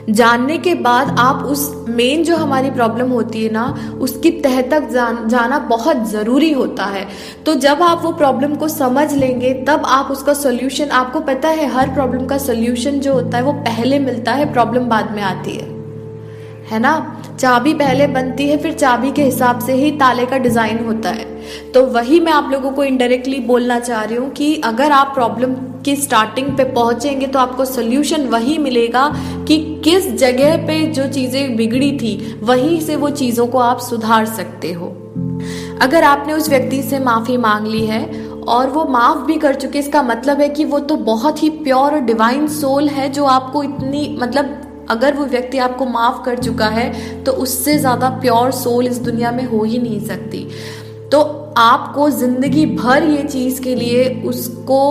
जानने के बाद आप उस मेन जो हमारी प्रॉब्लम होती है ना, उसकी तह तक जाना बहुत जरूरी होता है। तो जब आप वो प्रॉब्लम को समझ लेंगे तब आप उसका सोल्यूशन, आपको पता है हर प्रॉब्लम का सोल्यूशन जो होता है वो पहले मिलता है, प्रॉब्लम बाद में आती है ना। चाबी पहले बनती है, फिर चाबी के हिसाब से ही ताले का डिजाइन होता है। तो वही मैं आप लोगों को इनडायरेक्टली बोलना चाह रही हूँ कि अगर आप प्रॉब्लम की स्टार्टिंग पे पहुंचेंगे तो आपको सोल्यूशन वही मिलेगा कि किस जगह पे जो चीजें बिगड़ी थी वहीं से वो चीजों को आप सुधार सकते हो। अगर आपने उस व्यक्ति से माफी मांग ली है और वो माफ भी कर चुके, इसका मतलब है कि वो तो बहुत ही प्योर और डिवाइन सोल है, जो आपको इतनी, मतलब अगर वो व्यक्ति आपको माफ कर चुका है तो उससे ज्यादा प्योर सोल इस दुनिया में हो ही नहीं सकती। तो आपको जिंदगी भर ये चीज के लिए उसको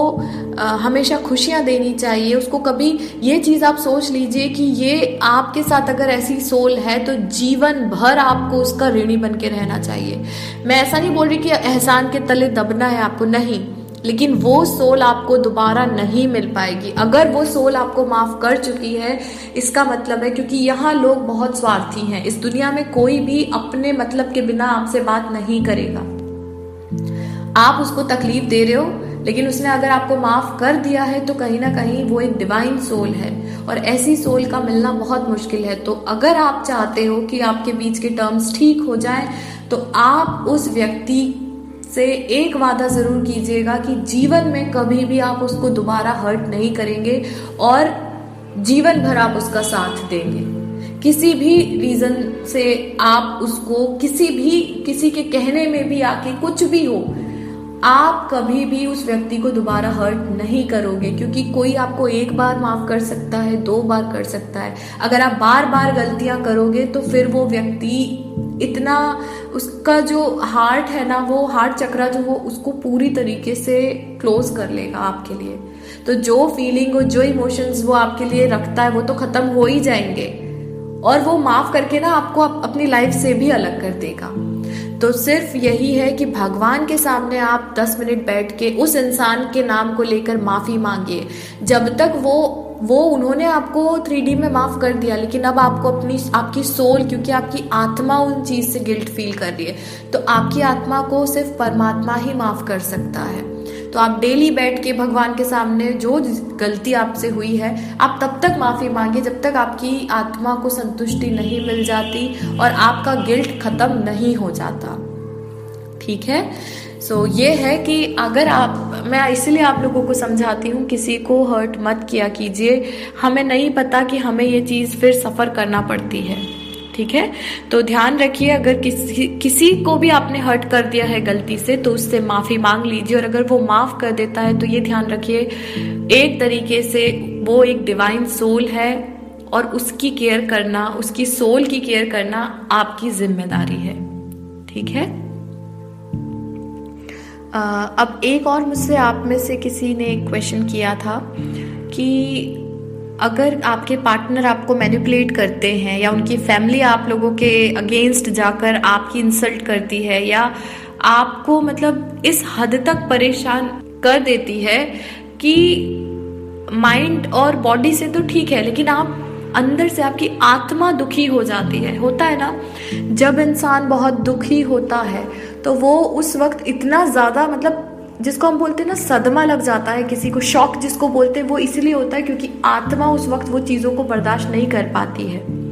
हमेशा खुशियां देनी चाहिए। उसको कभी ये चीज आप सोच लीजिए कि ये आपके साथ अगर ऐसी सोल है तो जीवन भर आपको उसका ऋणी बन के रहना चाहिए। मैं ऐसा नहीं बोल रही कि एहसान के तले दबना है आपको, नहीं, लेकिन वो सोल आपको दोबारा नहीं मिल पाएगी। अगर वो सोल आपको माफ कर चुकी है, इसका मतलब है, क्योंकि यहाँ लोग बहुत स्वार्थी हैं, इस दुनिया में कोई भी अपने मतलब के बिना आपसे बात नहीं करेगा। आप उसको तकलीफ दे रहे हो, लेकिन उसने अगर आपको माफ कर दिया है तो कहीं ना कहीं वो एक डिवाइन सोल है और ऐसी सोल का मिलना बहुत मुश्किल है। तो अगर आप चाहते हो कि आपके बीच के टर्म्स ठीक हो जाएं, तो आप उस व्यक्ति से एक वादा जरूर कीजिएगा कि जीवन में कभी भी आप उसको दोबारा हर्ट नहीं करेंगे और जीवन भर आप उसका साथ देंगे। किसी भी रीजन से आप उसको किसी के कहने में भी आके कुछ भी हो, आप कभी भी उस व्यक्ति को दोबारा हर्ट नहीं करोगे, क्योंकि कोई आपको एक बार माफ कर सकता है, 2 बार कर सकता है। अगर आप बार बार गलतियां करोगे तो फिर वो व्यक्ति इतना, उसका जो हार्ट है ना, वो हार्ट चक्रा जो वो उसको पूरी तरीके से क्लोज कर लेगा आपके लिए। तो जो फीलिंग और जो इमोशंस वो आपके लिए रखता है वो तो खत्म हो ही जाएंगे और वो माफ करके ना आपको अपनी लाइफ से भी अलग कर देगा। तो सिर्फ यही है कि भगवान के सामने आप 10 मिनट बैठ के उस इंसान के नाम को लेकर माफी मांगिए। जब तक वो वो उन्होंने आपको 3D में माफ कर दिया, लेकिन अब आपको आपकी सोल, क्योंकि आपकी आत्मा उन चीज से गिल्ट फील कर रही है, तो आपकी आत्मा को सिर्फ परमात्मा ही माफ कर सकता है। तो आप डेली बैठ के भगवान के सामने जो गलती आपसे हुई है, आप तब तक माफी मांगे जब तक आपकी आत्मा को संतुष्टि नहीं मिल जाती और आपका गिल्ट खत्म नहीं हो जाता। ठीक है। सो ये है कि अगर मैं इसीलिए आप लोगों को समझाती हूँ, किसी को हर्ट मत किया कीजिए। हमें नहीं पता कि हमें ये चीज़ फिर सफ़र करना पड़ती है। ठीक है, तो ध्यान रखिए, अगर किसी को भी आपने हर्ट कर दिया है गलती से, तो उससे माफ़ी मांग लीजिए, और अगर वो माफ़ कर देता है तो ये ध्यान रखिए, एक तरीके से वो एक डिवाइन सोल है और उसकी केयर करना, उसकी सोल की केयर करना आपकी जिम्मेदारी है। ठीक है। अब एक और मुझसे आप में से किसी ने एक क्वेश्चन किया था कि अगर आपके पार्टनर आपको मैनिपुलेट करते हैं या उनकी फैमिली आप लोगों के अगेंस्ट जाकर आपकी इंसल्ट करती है या आपको मतलब इस हद तक परेशान कर देती है कि माइंड और बॉडी से तो ठीक है, लेकिन आप अंदर से आपकी आत्मा दुखी हो जाती है। होता है ना, जब इंसान बहुत दुखी होता है तो वो उस वक्त इतना ज़्यादा, मतलब जिसको हम बोलते हैं ना सदमा लग जाता है किसी को, शॉक जिसको बोलते हैं, वो इसलिए होता है क्योंकि आत्मा उस वक्त वो चीज़ों को बर्दाश्त नहीं कर पाती है।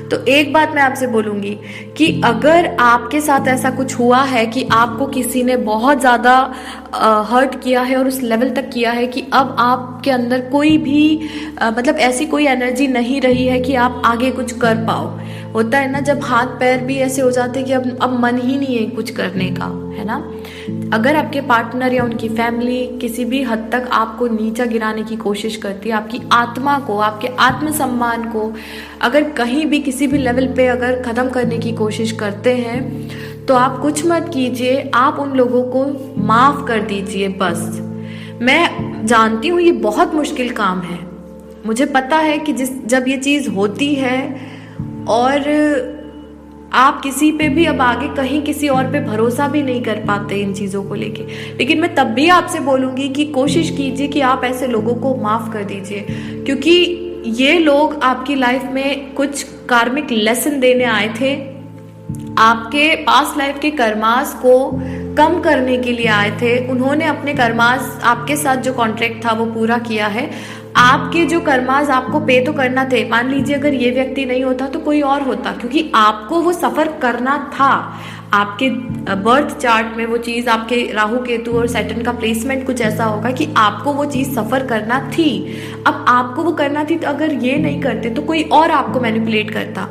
तो एक बात मैं आपसे बोलूंगी कि अगर आपके साथ ऐसा कुछ हुआ है कि आपको किसी ने बहुत ज़्यादा हर्ट किया है और उस लेवल तक किया है कि अब आपके अंदर कोई भी मतलब ऐसी कोई एनर्जी नहीं रही है कि आप आगे कुछ कर पाओ। होता है ना, जब हाथ पैर भी ऐसे हो जाते हैं कि अब मन ही नहीं है कुछ करने का, है ना। अगर आपके पार्टनर या उनकी फैमिली किसी भी हद तक आपको नीचा गिराने की कोशिश करती है, आपकी आत्मा को, आपके आत्मसम्मान को अगर कहीं भी किसी भी लेवल पे अगर ख़त्म करने की कोशिश करते हैं, तो आप कुछ मत कीजिए, आप उन लोगों को माफ़ कर दीजिए बस। मैं जानती हूँ ये बहुत मुश्किल काम है, मुझे पता है कि जब ये चीज़ होती है और आप किसी पे भी अब आगे कहीं किसी और पे भरोसा भी नहीं कर पाते इन चीज़ों को लेके, लेकिन मैं तब भी आपसे बोलूँगी कि कोशिश कीजिए कि आप ऐसे लोगों को माफ़ कर दीजिए, क्योंकि ये लोग आपकी लाइफ में कुछ कार्मिक लेसन देने आए थे, आपके पास्ट लाइफ के कर्मास को कम करने के लिए आए थे। उन्होंने अपने कर्मास, आपके साथ जो कॉन्ट्रैक्ट था वो पूरा किया है। आपके जो कर्मास आपको पे तो करना थे, मान लीजिए अगर ये व्यक्ति नहीं होता तो कोई और होता, क्योंकि आपको वो सफर करना था। आपके बर्थ चार्ट में वो चीज़, आपके राहु केतु और सैटर्न का प्लेसमेंट कुछ ऐसा होगा कि आपको वो चीज़ सफ़र करना थी। अब आपको वो करना थी, तो अगर ये नहीं करते तो कोई और आपको मैनिपुलेट करता।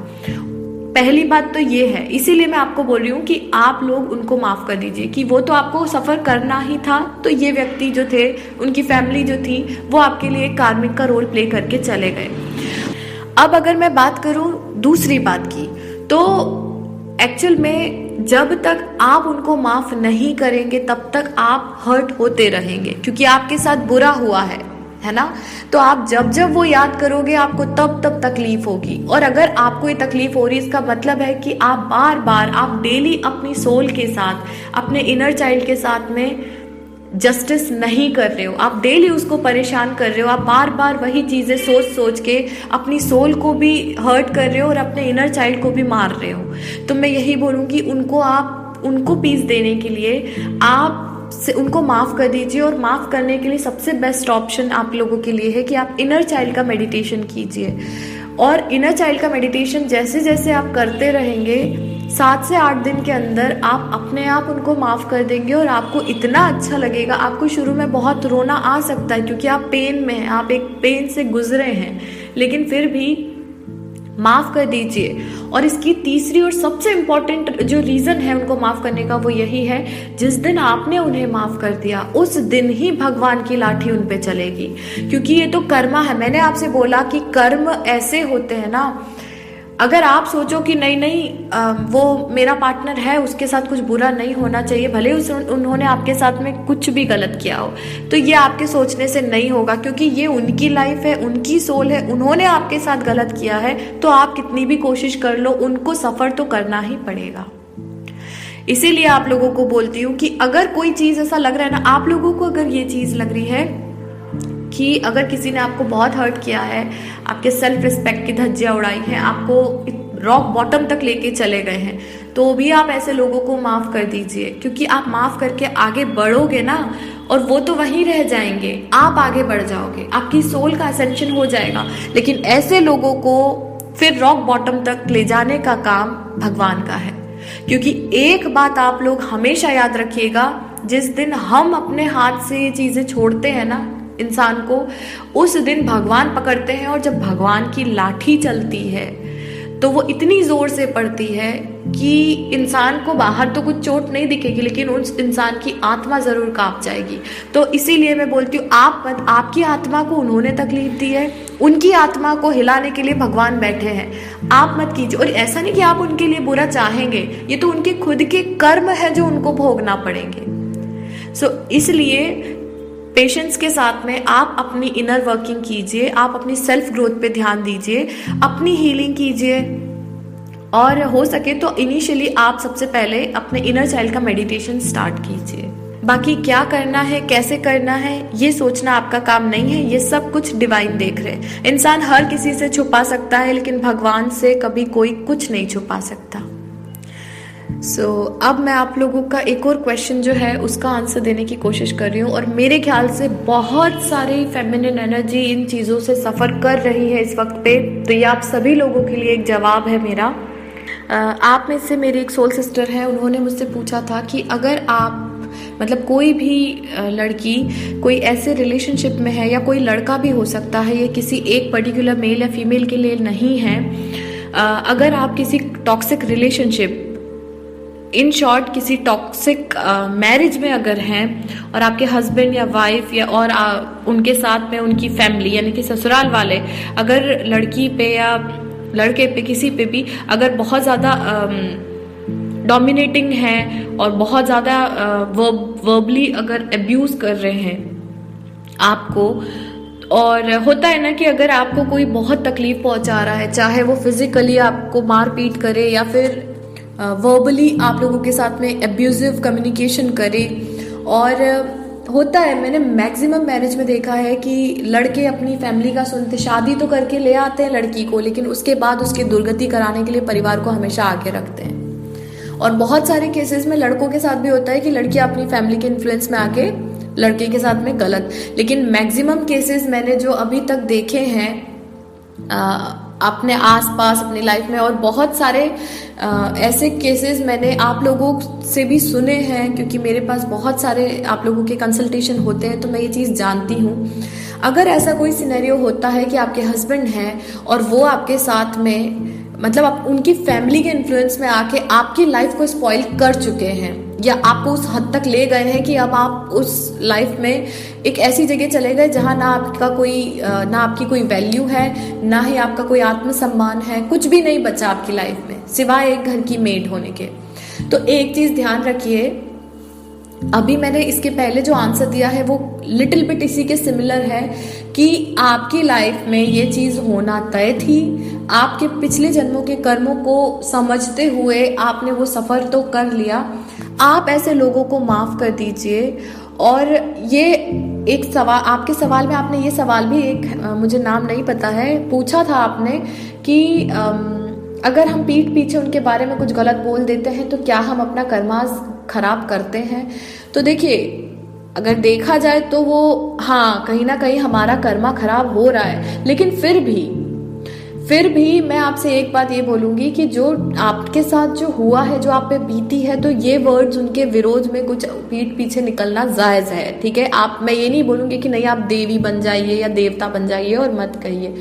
पहली बात तो ये है, इसीलिए मैं आपको बोल रही हूँ कि आप लोग उनको माफ़ कर दीजिए कि वो तो आपको सफ़र करना ही था। तो ये व्यक्ति जो थे, उनकी फैमिली जो थी, वो आपके लिए कार्मिक का रोल प्ले करके चले गए। अब अगर मैं बात करूँ दूसरी बात की, तो एक्चुअल में जब तक आप उनको माफ़ नहीं करेंगे तब तक आप हर्ट होते रहेंगे, क्योंकि आपके साथ बुरा हुआ है ना। तो आप जब जब वो याद करोगे आपको तब तकलीफ होगी, और अगर आपको ये तकलीफ हो रही है इसका मतलब है कि आप बार बार, आप डेली अपनी सोल के साथ, अपने इनर चाइल्ड के साथ में जस्टिस नहीं कर रहे हो, आप डेली उसको परेशान कर रहे हो, आप बार बार वही चीज़ें सोच सोच के अपनी सोल को भी हर्ट कर रहे हो और अपने इनर चाइल्ड को भी मार रहे हो। तो मैं यही बोलूँगी, उनको पीस देने के लिए आप से उनको माफ़ कर दीजिए। और माफ़ करने के लिए सबसे बेस्ट ऑप्शन आप लोगों के लिए है कि आप इनर चाइल्ड का मेडिटेशन कीजिए। और इनर चाइल्ड का मेडिटेशन जैसे जैसे आप करते रहेंगे, 7 से 8 दिन के अंदर आप अपने आप उनको माफ़ कर देंगे और आपको इतना अच्छा लगेगा। आपको शुरू में बहुत रोना आ सकता है क्योंकि आप पेन में हैं, आप एक पेन से गुजरे हैं, लेकिन फिर भी माफ़ कर दीजिए। और इसकी तीसरी और सबसे इम्पॉर्टेंट जो रीज़न है उनको माफ़ करने का, वो यही है, जिस दिन आपने उन्हें माफ़ कर दिया उस दिन ही भगवान की लाठी उन पे चलेगी, क्योंकि ये तो कर्मा है। मैंने आपसे बोला कि कर्म ऐसे होते हैं ना, अगर आप सोचो कि नहीं वो मेरा पार्टनर है, उसके साथ कुछ बुरा नहीं होना चाहिए, भले उन्होंने आपके साथ में कुछ भी गलत किया हो, तो ये आपके सोचने से नहीं होगा, क्योंकि ये उनकी लाइफ है, उनकी सोल है, उन्होंने आपके साथ गलत किया है। तो आप कितनी भी कोशिश कर लो, उनको सफ़र तो करना ही पड़ेगा। इसीलिए आप लोगों को बोलती हूँ कि अगर कोई चीज़ ऐसा लग रहा है ना, आप लोगों को अगर ये चीज़ लग रही है कि अगर किसी ने आपको बहुत हर्ट किया है, आपके सेल्फ रिस्पेक्ट की धज्जियां उड़ाई हैं, आपको रॉक बॉटम तक लेके चले गए हैं, तो भी आप ऐसे लोगों को माफ कर दीजिए, क्योंकि आप माफ करके आगे बढ़ोगे ना, और वो तो वहीं रह जाएंगे, आप आगे बढ़ जाओगे, आपकी सोल का असेंशन हो जाएगा। लेकिन ऐसे लोगों को फिर रॉक बॉटम तक ले जाने का काम भगवान का है। क्योंकि एक बात आप लोग हमेशा याद रखिएगा, जिस दिन हम अपने हाथ से ये चीजें छोड़ते हैं ना इंसान को, उस दिन भगवान पकड़ते हैं। और जब भगवान की लाठी चलती है तो वो इतनी जोर से पड़ती है कि इंसान को बाहर तो कुछ चोट नहीं दिखेगी, लेकिन उस इंसान की आत्मा जरूर कांप जाएगी। तो इसीलिए मैं बोलती हूँ, आप मत, आपकी आत्मा को उन्होंने तकलीफ दी है, उनकी आत्मा को हिलाने के लिए भगवान बैठे हैं, आप मत कीजिए। और ऐसा नहीं कि आप उनके लिए बुरा चाहेंगे, ये तो उनके खुद के कर्म है जो उनको भोगना पड़ेंगे। इसलिए पेशेंस के साथ में आप अपनी इनर वर्किंग कीजिए, आप अपनी सेल्फ ग्रोथ पे ध्यान दीजिए, अपनी हीलिंग कीजिए। और हो सके तो इनिशियली आप सबसे पहले अपने इनर चाइल्ड का मेडिटेशन स्टार्ट कीजिए। बाकी क्या करना है, कैसे करना है, ये सोचना आपका काम नहीं है, ये सब कुछ डिवाइन देख रहे हैं। इंसान हर किसी से छुपा सकता है, लेकिन भगवान से कभी कोई कुछ नहीं छुपा सकता। अब मैं आप लोगों का एक और क्वेश्चन जो है उसका आंसर देने की कोशिश कर रही हूँ। और मेरे ख्याल से बहुत सारी फेमिनिन एनर्जी इन चीज़ों से सफ़र कर रही है इस वक्त पे, तो ये आप सभी लोगों के लिए एक जवाब है मेरा। आप में से मेरी एक सोल सिस्टर है, उन्होंने मुझसे पूछा था कि अगर आप मतलब कोई भी लड़की कोई ऐसे रिलेशनशिप में है, या कोई लड़का भी हो सकता है, ये किसी एक पर्टिकुलर मेल या फीमेल के लिए नहीं है, अगर आप किसी टॉक्सिक रिलेशनशिप, इन शॉर्ट किसी टॉक्सिक मैरिज में अगर हैं, और आपके हस्बैंड या वाइफ या और उनके साथ में उनकी फैमिली यानी कि ससुराल वाले अगर लड़की पे या लड़के पे किसी पे भी अगर बहुत ज़्यादा डोमिनेटिंग है और बहुत ज़्यादा वर्बली अगर अब्यूज़ कर रहे हैं आपको, और होता है ना कि अगर आपको कोई बहुत तकलीफ पहुंचा रहा है, चाहे वो फिजिकली आपको मार पीट करे या फिर वर्बली आप लोगों के साथ में एब्यूजिव कम्युनिकेशन करे। और होता है, मैंने मैक्सिमम मैरिज में देखा है कि लड़के अपनी फैमिली का सुनते, शादी तो करके ले आते हैं लड़की को, लेकिन उसके बाद उसकी दुर्गति कराने के लिए परिवार को हमेशा आगे रखते हैं। और बहुत सारे केसेस में लड़कों के साथ भी होता है कि लड़कियां अपनी फैमिली के इन्फ्लुएंस में आके लड़के के साथ में गलत। लेकिन मैक्सिमम केसेस मैंने जो अभी तक देखे हैं अपने आसपास अपनी लाइफ में, और बहुत सारे ऐसे केसेस मैंने आप लोगों से भी सुने हैं, क्योंकि मेरे पास बहुत सारे आप लोगों के कंसल्टेशन होते हैं, तो मैं ये चीज़ जानती हूँ। अगर ऐसा कोई सिनेरियो होता है कि आपके हस्बैंड हैं और वो आपके साथ में मतलब आप उनकी फैमिली के इन्फ्लुएंस में आके आपकी लाइफ को स्पॉइल कर चुके हैं, या आपको उस हद तक ले गए हैं कि अब आप उस लाइफ में एक ऐसी जगह चले गए जहां ना आपकी कोई वैल्यू है, ना ही आपका कोई आत्मसम्मान है, कुछ भी नहीं बचा आपकी लाइफ में सिवाय एक घर की मेड होने के। तो एक चीज ध्यान रखिए, अभी मैंने इसके पहले जो आंसर दिया है वो लिटिल बिट इसी के सिमिलर है कि आपकी लाइफ में ये चीज होना तय थी। आपके पिछले जन्मों के कर्मों को समझते हुए आपने वो सफर तो कर लिया। आप ऐसे लोगों को माफ कर दीजिए। और ये एक सवाल, आपके सवाल में आपने ये सवाल भी एक मुझे नाम नहीं पता है, पूछा था आपने कि अगर हम पीठ पीछे उनके बारे में कुछ गलत बोल देते हैं तो क्या हम अपना कर्मास खराब करते हैं। तो देखिए, अगर देखा जाए तो वो कहीं ना कहीं हमारा कर्मा खराब हो रहा है, लेकिन फिर भी मैं आपसे एक बात ये बोलूंगी कि जो आपके साथ जो हुआ है, जो आप पे बीती है, तो ये वर्ड्स उनके विरोध में कुछ पीठ पीछे निकलना जायज है, ठीक है। मैं ये नहीं बोलूंगी कि नहीं आप देवी बन जाइए या देवता बन जाइए और मत कहिए।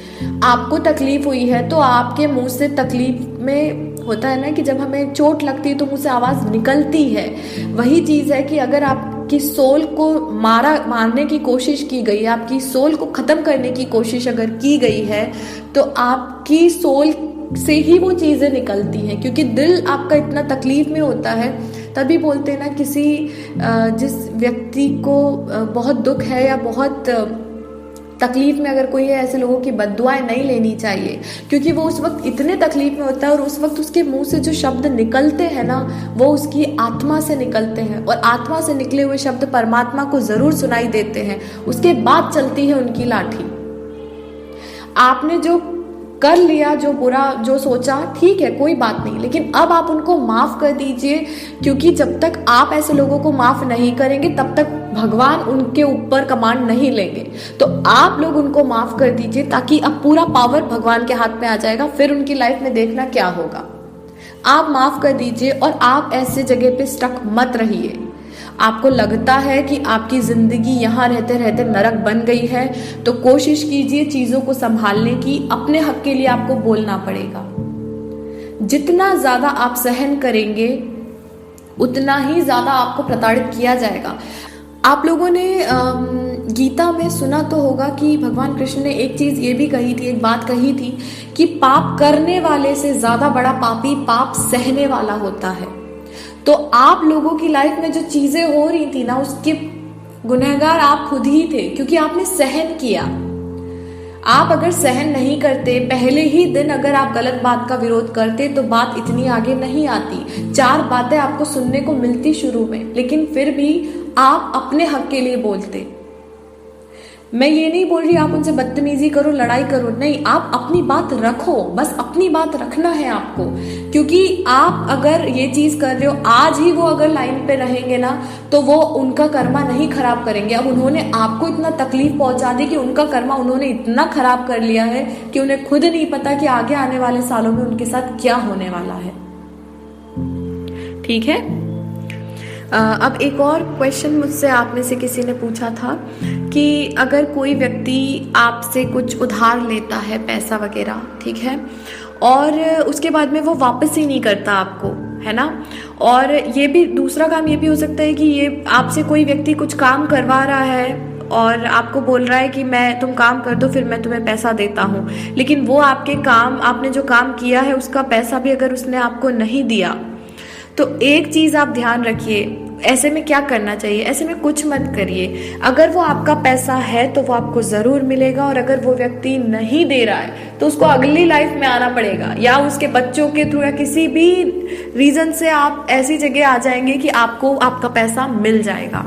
आपको तकलीफ हुई है तो आपके मुंह से तकलीफ में होता है ना कि जब हमें चोट लगती है तो मुंह से आवाज निकलती है। वही चीज है कि अगर आपकी सोल को मारने की कोशिश की गई, आपकी सोल को खत्म करने की कोशिश अगर की गई है, तो आपकी सोल से ही वो चीजें निकलती हैं, क्योंकि दिल आपका इतना तकलीफ में होता है। तभी बोलते हैं ना, किसी जिस व्यक्ति को बहुत दुख है या बहुत तकलीफ में अगर कोई है, ऐसे लोगों की बद्दुआएं नहीं लेनी चाहिए, क्योंकि वो उस वक्त इतने तकलीफ में होता है और उस वक्त उसके मुंह से जो शब्द निकलते हैं ना, वो उसकी आत्मा से निकलते हैं, और आत्मा से निकले हुए शब्द परमात्मा को जरूर सुनाई देते हैं। उसके बाद चलती है उनकी लाठी। आपने जो कर लिया, जो बुरा जो सोचा, ठीक है, कोई बात नहीं, लेकिन अब आप उनको माफ कर दीजिए, क्योंकि जब तक आप ऐसे लोगों को माफ नहीं करेंगे तब तक भगवान उनके ऊपर कमांड नहीं लेंगे। तो आप लोग उनको माफ कर दीजिए, ताकि अब पूरा पावर भगवान के हाथ में आ जाएगा। फिर उनकी लाइफ में देखना क्या होगा। आप माफ कर दीजिए और आप ऐसे जगह पे स्टक मत रहिए। आपको लगता है कि आपकी जिंदगी यहाँ रहते रहते नरक बन गई है, तो कोशिश कीजिए चीजों को संभालने की। अपने हक के लिए आपको बोलना पड़ेगा। जितना ज्यादा आप सहन करेंगे उतना ही ज्यादा आपको प्रताड़ित किया जाएगा। आप लोगों ने गीता में सुना तो होगा कि भगवान कृष्ण ने एक चीज ये भी कही थी, एक बात कही थी कि पाप करने वाले से ज्यादा बड़ा पापी पाप सहने वाला होता है। तो आप लोगों की लाइफ में जो चीजें हो रही थी ना, उसके गुनहगार आप खुद ही थे, क्योंकि आपने सहन किया। आप अगर सहन नहीं करते, पहले ही दिन अगर आप गलत बात का विरोध करते, तो बात इतनी आगे नहीं आती। 4 बातें आपको सुनने को मिलती शुरू में, लेकिन फिर भी आप अपने हक के लिए बोलते। मैं ये नहीं बोल रही आप उनसे बदतमीजी करो, लड़ाई करो, नहीं, आप अपनी बात रखो, बस अपनी बात रखना है आपको। क्योंकि आप अगर ये चीज कर रहे हो, आज ही वो अगर लाइन पे रहेंगे ना, तो वो उनका कर्मा नहीं खराब करेंगे। अब उन्होंने आपको इतना तकलीफ पहुंचा दी कि उनका कर्मा उन्होंने इतना खराब कर लिया है कि उन्हें खुद नहीं पता कि आगे आने वाले सालों में उनके साथ क्या होने वाला है। ठीक है। अब एक और क्वेश्चन मुझसे आप में से किसी ने पूछा था कि अगर कोई व्यक्ति आपसे कुछ उधार लेता है, पैसा वगैरह, ठीक है, और उसके बाद में वो वापस ही नहीं करता आपको, है ना, और ये भी दूसरा काम ये भी हो सकता है कि ये आपसे कोई व्यक्ति कुछ काम करवा रहा है और आपको बोल रहा है कि तुम काम कर दो, फिर मैं तुम्हें पैसा देता हूँ, लेकिन वो आपने जो काम किया है उसका पैसा भी अगर उसने आपको नहीं दिया, तो एक चीज आप ध्यान रखिए, ऐसे में क्या करना चाहिए। ऐसे में कुछ मत करिए। अगर वो आपका पैसा है तो वो आपको जरूर मिलेगा, और अगर वो व्यक्ति नहीं दे रहा है तो उसको अगली लाइफ में आना पड़ेगा, या उसके बच्चों के थ्रू या किसी भी रीजन से आप ऐसी जगह आ जाएंगे कि आपको आपका पैसा मिल जाएगा।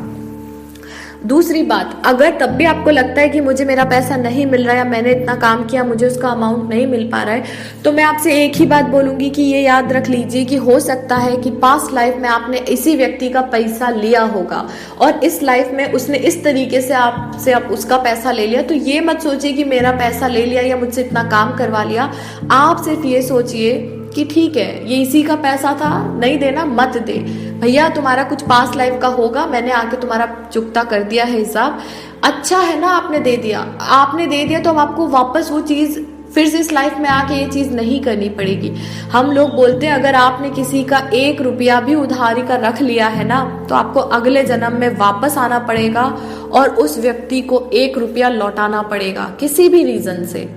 दूसरी बात, अगर तब भी आपको लगता है कि मुझे मेरा पैसा नहीं मिल रहा है, या मैंने इतना काम किया मुझे उसका अमाउंट नहीं मिल पा रहा है, तो मैं आपसे एक ही बात बोलूंगी कि ये याद रख लीजिए कि हो सकता है कि पास्ट लाइफ में आपने इसी व्यक्ति का पैसा लिया होगा, और इस लाइफ में उसने इस तरीके से आपसे उसका पैसा ले लिया। तो ये मत सोचिए कि मेरा पैसा ले लिया या मुझसे इतना काम करवा लिया। आप सिर्फ ये सोचिए कि ठीक है, ये इसी का पैसा था, नहीं देना मत दे भैया, तुम्हारा कुछ पास्ट लाइफ का होगा, मैंने आके तुम्हारा चुकता कर दिया है हिसाब, अच्छा है ना, आपने दे दिया तो अब आपको वापस वो चीज फिर से इस लाइफ में आके ये चीज नहीं करनी पड़ेगी। हम लोग बोलते हैं अगर आपने किसी का 1 रुपया भी उधारी का रख लिया है ना, तो आपको अगले जन्म में वापस आना पड़ेगा और उस व्यक्ति को 1 रुपया लौटाना पड़ेगा किसी भी रीजन से।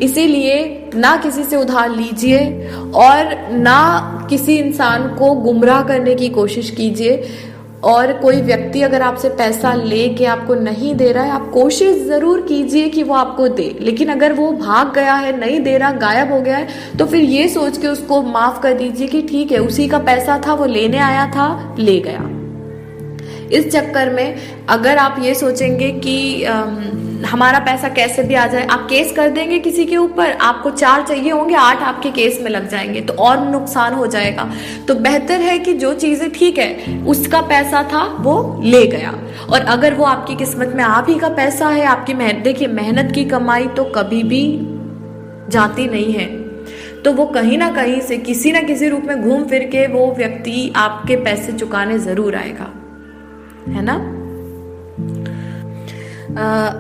इसीलिए ना किसी से उधार लीजिए और ना किसी इंसान को गुमराह करने की कोशिश कीजिए। और कोई व्यक्ति अगर आपसे पैसा लेके आपको नहीं दे रहा है, आप कोशिश जरूर कीजिए कि वो आपको दे, लेकिन अगर वो भाग गया है, नहीं दे रहा, गायब हो गया है, तो फिर ये सोच के उसको माफ कर दीजिए कि ठीक है, उसी का पैसा था, वो लेने आया था, ले गया। इस चक्कर में अगर आप ये सोचेंगे कि हमारा पैसा कैसे भी आ जाए, आप केस कर देंगे किसी के ऊपर, आपको 4 चाहिए होंगे, 8 आपके केस में लग जाएंगे, तो और नुकसान हो जाएगा। तो बेहतर है कि जो चीजें ठीक है, उसका पैसा था वो ले गया, और अगर वो आपकी किस्मत में आप ही का पैसा है, आपकी देखिए मेहनत की कमाई तो कभी भी जाती नहीं है, तो वो कहीं ना कहीं से किसी ना किसी रूप में घूम फिर के वो व्यक्ति आपके पैसे चुकाने जरूर आएगा, है ना।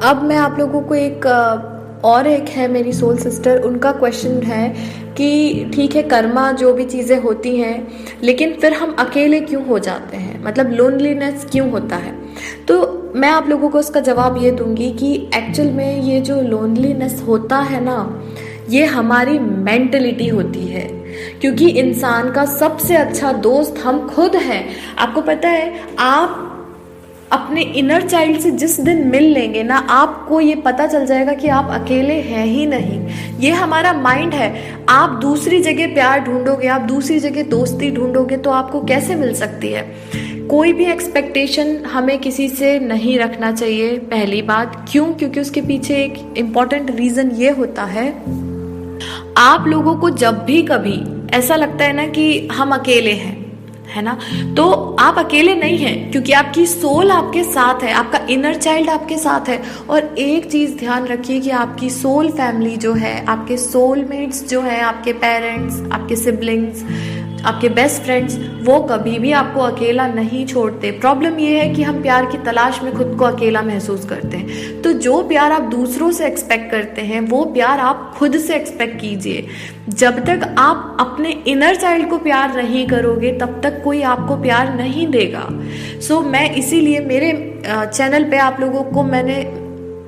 अब मैं आप लोगों को एक है मेरी सोल सिस्टर, उनका क्वेश्चन है कि ठीक है, कर्मा जो भी चीज़ें होती हैं, लेकिन फिर हम अकेले क्यों हो जाते हैं, मतलब लोनलीनेस क्यों होता है। तो मैं आप लोगों को उसका जवाब ये दूंगी कि एक्चुअल में ये जो लोनलीनेस होता है ना, ये हमारी मेंटलिटी होती है, क्योंकि इंसान का सबसे अच्छा दोस्त हम खुद हैं। आपको पता है, आप अपने इनर चाइल्ड से जिस दिन मिल लेंगे ना, आपको ये पता चल जाएगा कि आप अकेले हैं ही नहीं। ये हमारा माइंड है। आप दूसरी जगह प्यार ढूंढोगे, आप दूसरी जगह दोस्ती ढूंढोगे तो आपको कैसे मिल सकती है। कोई भी एक्सपेक्टेशन हमें किसी से नहीं रखना चाहिए, पहली बात। क्यों? क्योंकि उसके पीछे एक इम्पॉर्टेंट रीज़न ये होता है, आप लोगों को जब भी कभी ऐसा लगता है ना कि हम अकेले हैं, है ना, तो आप अकेले नहीं हैं, क्योंकि आपकी सोल आपके साथ है, आपका इनर चाइल्ड आपके साथ है। और एक चीज़ ध्यान रखिए कि आपकी सोल फैमिली जो है, आपके सोलमेट्स जो है, आपके पेरेंट्स, आपके सिबलिंग्स, आपके बेस्ट फ्रेंड्स, वो कभी भी आपको अकेला नहीं छोड़ते। प्रॉब्लम ये है कि हम प्यार की तलाश में खुद को अकेला महसूस करते हैं। तो जो प्यार आप दूसरों से एक्सपेक्ट करते हैं, वो प्यार आप खुद से एक्सपेक्ट कीजिए। जब तक आप अपने इनर चाइल्ड को प्यार नहीं करोगे, तब तक कोई आपको प्यार नहीं देगा। सो मैं इसीलिए मेरे चैनल पे आप लोगों को मैंने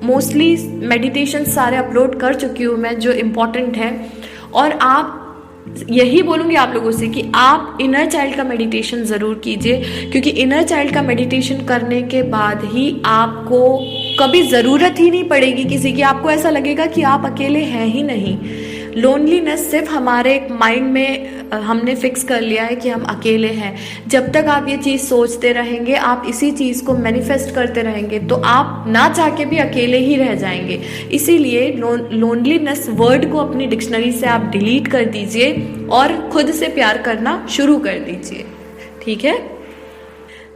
मोस्टली मेडिटेशन सारे अपलोड कर चुकी हूँ मैं, जो इम्पोर्टेंट है। और आप यही बोलूँगी आप लोगों से कि आप इनर चाइल्ड का मेडिटेशन ज़रूर कीजिए, क्योंकि इनर चाइल्ड का मेडिटेशन करने के बाद ही आपको कभी ज़रूरत ही नहीं पड़ेगी किसी की। आपको ऐसा लगेगा कि आप अकेले हैं ही नहीं। लोनलीनेस सिर्फ हमारे एक माइंड में हमने फिक्स कर लिया है कि हम अकेले हैं। जब तक आप ये चीज़ सोचते रहेंगे, आप इसी चीज़ को मैनिफेस्ट करते रहेंगे, तो आप ना चाह के भी अकेले ही रह जाएंगे। इसीलिए लोनलीनेस वर्ड को अपनी डिक्शनरी से आप डिलीट कर दीजिए और खुद से प्यार करना शुरू कर दीजिए। ठीक है।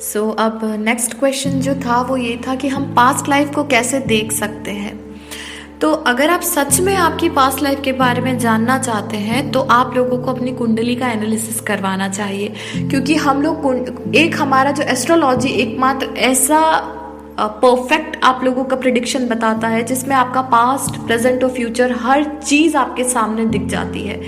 सो अब नेक्स्ट क्वेश्चन जो था वो ये था कि हम पास्ट लाइफ को कैसे देख सकते हैं। तो अगर आप सच में आपकी पास्ट लाइफ के बारे में जानना चाहते हैं, तो आप लोगों को अपनी कुंडली का एनालिसिस करवाना चाहिए, क्योंकि हम लोग एक हमारा जो एस्ट्रोलॉजी एकमात्र ऐसा परफेक्ट आप लोगों का प्रिडिक्शन बताता है जिसमें आपका पास्ट, प्रेजेंट और फ्यूचर हर चीज़ आपके सामने दिख जाती है।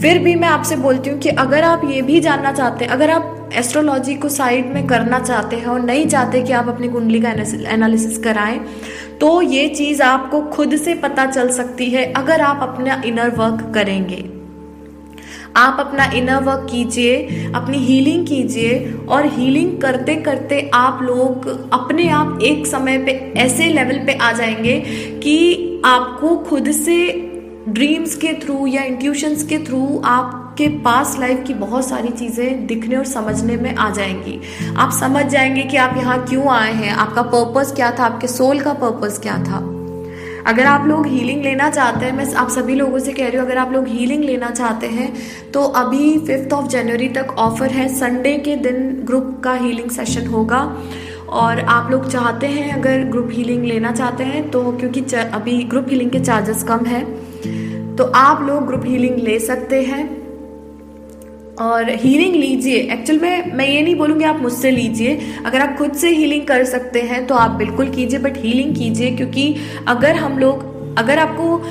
फिर भी मैं आपसे बोलती हूँ कि अगर आप ये भी जानना चाहते हैं, अगर आप एस्ट्रोलॉजी को साइड में करना चाहते हैं और नहीं चाहते कि आप अपनी कुंडली का एनालिसिस कराएं, तो ये चीज़ आपको खुद से पता चल सकती है अगर आप अपना इनर वर्क करेंगे। आप अपना इनर वर्क कीजिए, अपनी हीलिंग कीजिए, और हीलिंग करते करते आप लोग अपने आप एक समय पे ऐसे लेवल पे आ जाएंगे कि आपको खुद से ड्रीम्स के थ्रू या इंट्यूशंस के थ्रू आपके पास लाइफ की बहुत सारी चीज़ें दिखने और समझने में आ जाएंगी। आप समझ जाएंगे कि आप यहाँ क्यों आए हैं, आपका पर्पस क्या था, आपके सोल का पर्पस क्या था। अगर आप लोग हीलिंग लेना चाहते हैं, मैं आप सभी लोगों से कह रही हूँ, अगर आप लोग हीलिंग लेना चाहते हैं तो अभी 5 जनवरी तक ऑफर है। संडे के दिन ग्रुप का हीलिंग सेशन होगा, और आप लोग चाहते हैं अगर ग्रुप हीलिंग लेना चाहते हैं तो, क्योंकि अभी ग्रुप हीलिंग के चार्जेस कम है, तो आप लोग ग्रुप हीलिंग ले सकते हैं और हीलिंग लीजिए। एक्चुअल में मैं ये नहीं बोलूँगी आप मुझसे लीजिए, अगर आप खुद से हीलिंग कर सकते हैं तो आप बिल्कुल कीजिए, बट हीलिंग कीजिए, क्योंकि अगर आपको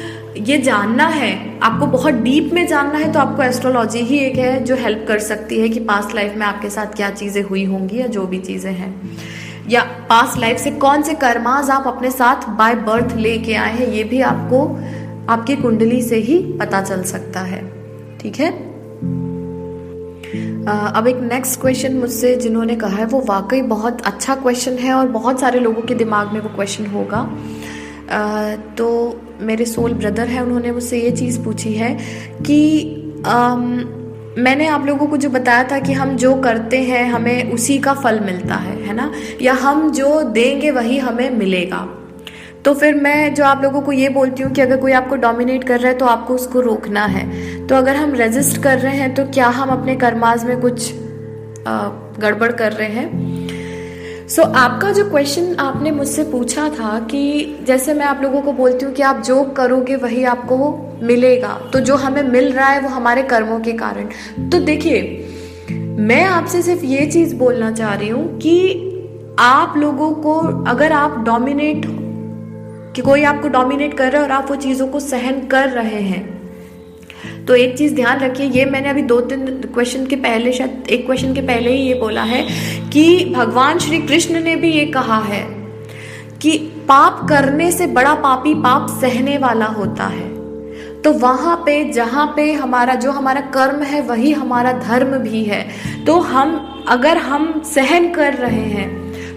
ये जानना है, आपको बहुत डीप में जानना है, तो आपको एस्ट्रोलॉजी ही एक है जो हेल्प कर सकती है कि पास्ट लाइफ में आपके साथ क्या चीज़ें हुई होंगी या जो भी चीज़ें हैं, या पास्ट लाइफ से कौन से कर्मास आप अपने साथ बाय बर्थ लेके आए हैं, ये भी आपको आपकी कुंडली से ही पता चल सकता है। ठीक है। अब एक नेक्स्ट क्वेश्चन मुझसे जिन्होंने कहा है, वो वाकई बहुत अच्छा क्वेश्चन है और बहुत सारे लोगों के दिमाग में वो क्वेश्चन होगा। तो मेरे सोल ब्रदर है, उन्होंने मुझसे ये चीज़ पूछी है कि मैंने आप लोगों को जो बताया था कि हम जो करते हैं हमें उसी का फल मिलता है ना, या हम जो देंगे वही हमें मिलेगा। तो फिर मैं जो आप लोगों को ये बोलती हूँ कि अगर कोई आपको डोमिनेट कर रहा है तो आपको उसको रोकना है। तो अगर हम रेजिस्ट कर रहे हैं तो क्या हम अपने कर्मास में कुछ गड़बड़ कर रहे हैं। सो आपका जो क्वेश्चन आपने मुझसे पूछा था कि जैसे मैं आप लोगों को बोलती हूँ कि आप जो करोगे वही आपको मिलेगा, तो जो हमें मिल रहा है वो हमारे कर्मों के कारण। तो देखिए, मैं आपसे सिर्फ ये चीज़ बोलना चाह रही हूँ कि आप लोगों को, अगर आप कि कोई आपको डोमिनेट कर रहा है और आप वो चीज़ों को सहन कर रहे हैं, तो एक चीज़ ध्यान रखिए, ये मैंने अभी 2-3 क्वेश्चन के पहले, शायद एक क्वेश्चन के पहले ही ये बोला है कि भगवान श्री कृष्ण ने भी ये कहा है कि पाप करने से बड़ा पापी पाप सहने वाला होता है। तो वहाँ पे जहाँ पे जो हमारा कर्म है वही हमारा धर्म भी है। तो अगर हम सहन कर रहे हैं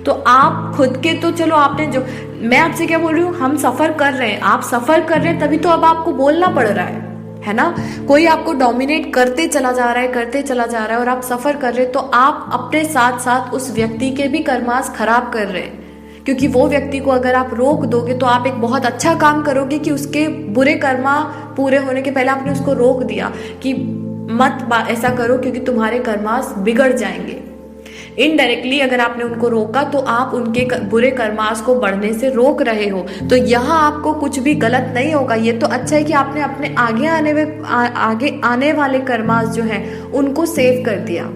तो आप खुद के तो चलो आपने जो, मैं आपसे क्या बोल रही हूँ, हम सफर कर रहे हैं, आप सफर कर रहे हैं तभी तो अब आपको बोलना पड़ रहा है ना। कोई आपको डोमिनेट करते चला जा रहा है, करते चला जा रहा है, और आप सफर कर रहे हैं, तो आप अपने साथ साथ उस व्यक्ति के भी कर्मास खराब कर रहे हैं। क्योंकि वो व्यक्ति को अगर आप रोक दोगे तो आप एक बहुत अच्छा काम करोगे कि उसके बुरे कर्मा पूरे होने के पहले आपने उसको रोक दिया कि मत ऐसा करो क्योंकि तुम्हारे कर्मास बिगड़ जाएंगे। इनडायरेक्टली अगर आपने उनको रोका तो आप उनके बुरे कर्मास को बढ़ने से रोक रहे हो। तो यहाँ आपको कुछ भी गलत नहीं होगा। ये तो अच्छा है कि आपने अपने आगे आने वाले कर्मास जो हैं उनको सेव कर दिया।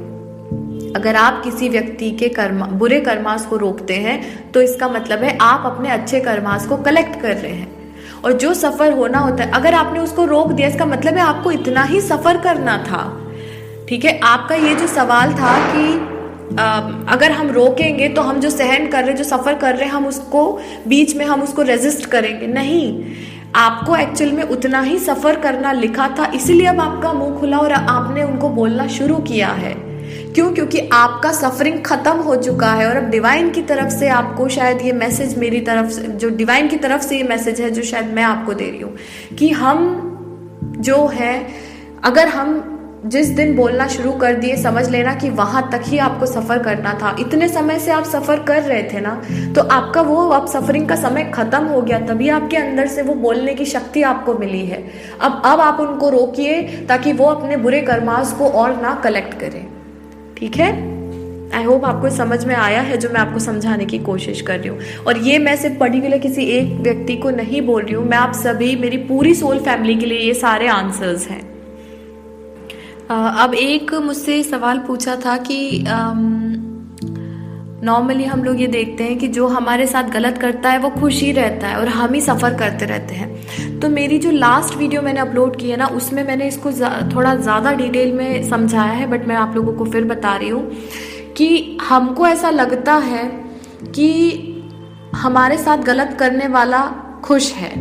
अगर आप किसी व्यक्ति के बुरे कर्मास को रोकते हैं तो इसका मतलब है आप अपने अच्छे कर्मास को कलेक्ट कर रहे हैं। और जो सफर होना होता है, अगर आपने उसको रोक दिया, इसका मतलब है आपको इतना ही सफर करना था। ठीक है, आपका ये जो सवाल था कि अगर हम रोकेंगे तो हम जो सहन कर रहे, जो सफर कर रहे हैं, हम उसको बीच में हम उसको रेजिस्ट करेंगे, नहीं। आपको एक्चुअल में उतना ही सफर करना लिखा था, इसीलिए अब आपका मुंह खुला और आपने उनको बोलना शुरू किया है। क्यों? क्योंकि आपका सफरिंग खत्म हो चुका है और अब डिवाइन की तरफ से आपको शायद ये मैसेज, मेरी तरफ से जो डिवाइन की तरफ से ये मैसेज है जो शायद मैं आपको दे रही हूँ कि हम जो है, अगर हम जिस दिन बोलना शुरू कर दिए, समझ लेना कि वहां तक ही आपको सफर करना था। इतने समय से आप सफर कर रहे थे ना, तो आपका वो अब सफरिंग का समय खत्म हो गया, तभी आपके अंदर से वो बोलने की शक्ति आपको मिली है। अब आप उनको रोकिए ताकि वो अपने बुरे कर्मास को और ना कलेक्ट करें। ठीक है, आई होप आपको समझ में आया है जो मैं आपको समझाने की कोशिश कर रही हूँ। और ये मैं सिर्फ पर्टिकुलर किसी एक व्यक्ति को नहीं बोल रही हूँ, मैं आप सभी, मेरी पूरी सोल फैमिली के लिए ये सारे आंसर्स हैं। अब एक मुझसे सवाल पूछा था कि नॉर्मली हम लोग ये देखते हैं कि जो हमारे साथ गलत करता है वो खुश ही रहता है और हम ही सफ़र करते रहते हैं। तो मेरी जो लास्ट वीडियो मैंने अपलोड की है ना, उसमें मैंने इसको थोड़ा ज़्यादा डिटेल में समझाया है, बट मैं आप लोगों को फिर बता रही हूँ कि हमको ऐसा लगता है कि हमारे साथ गलत करने वाला खुश है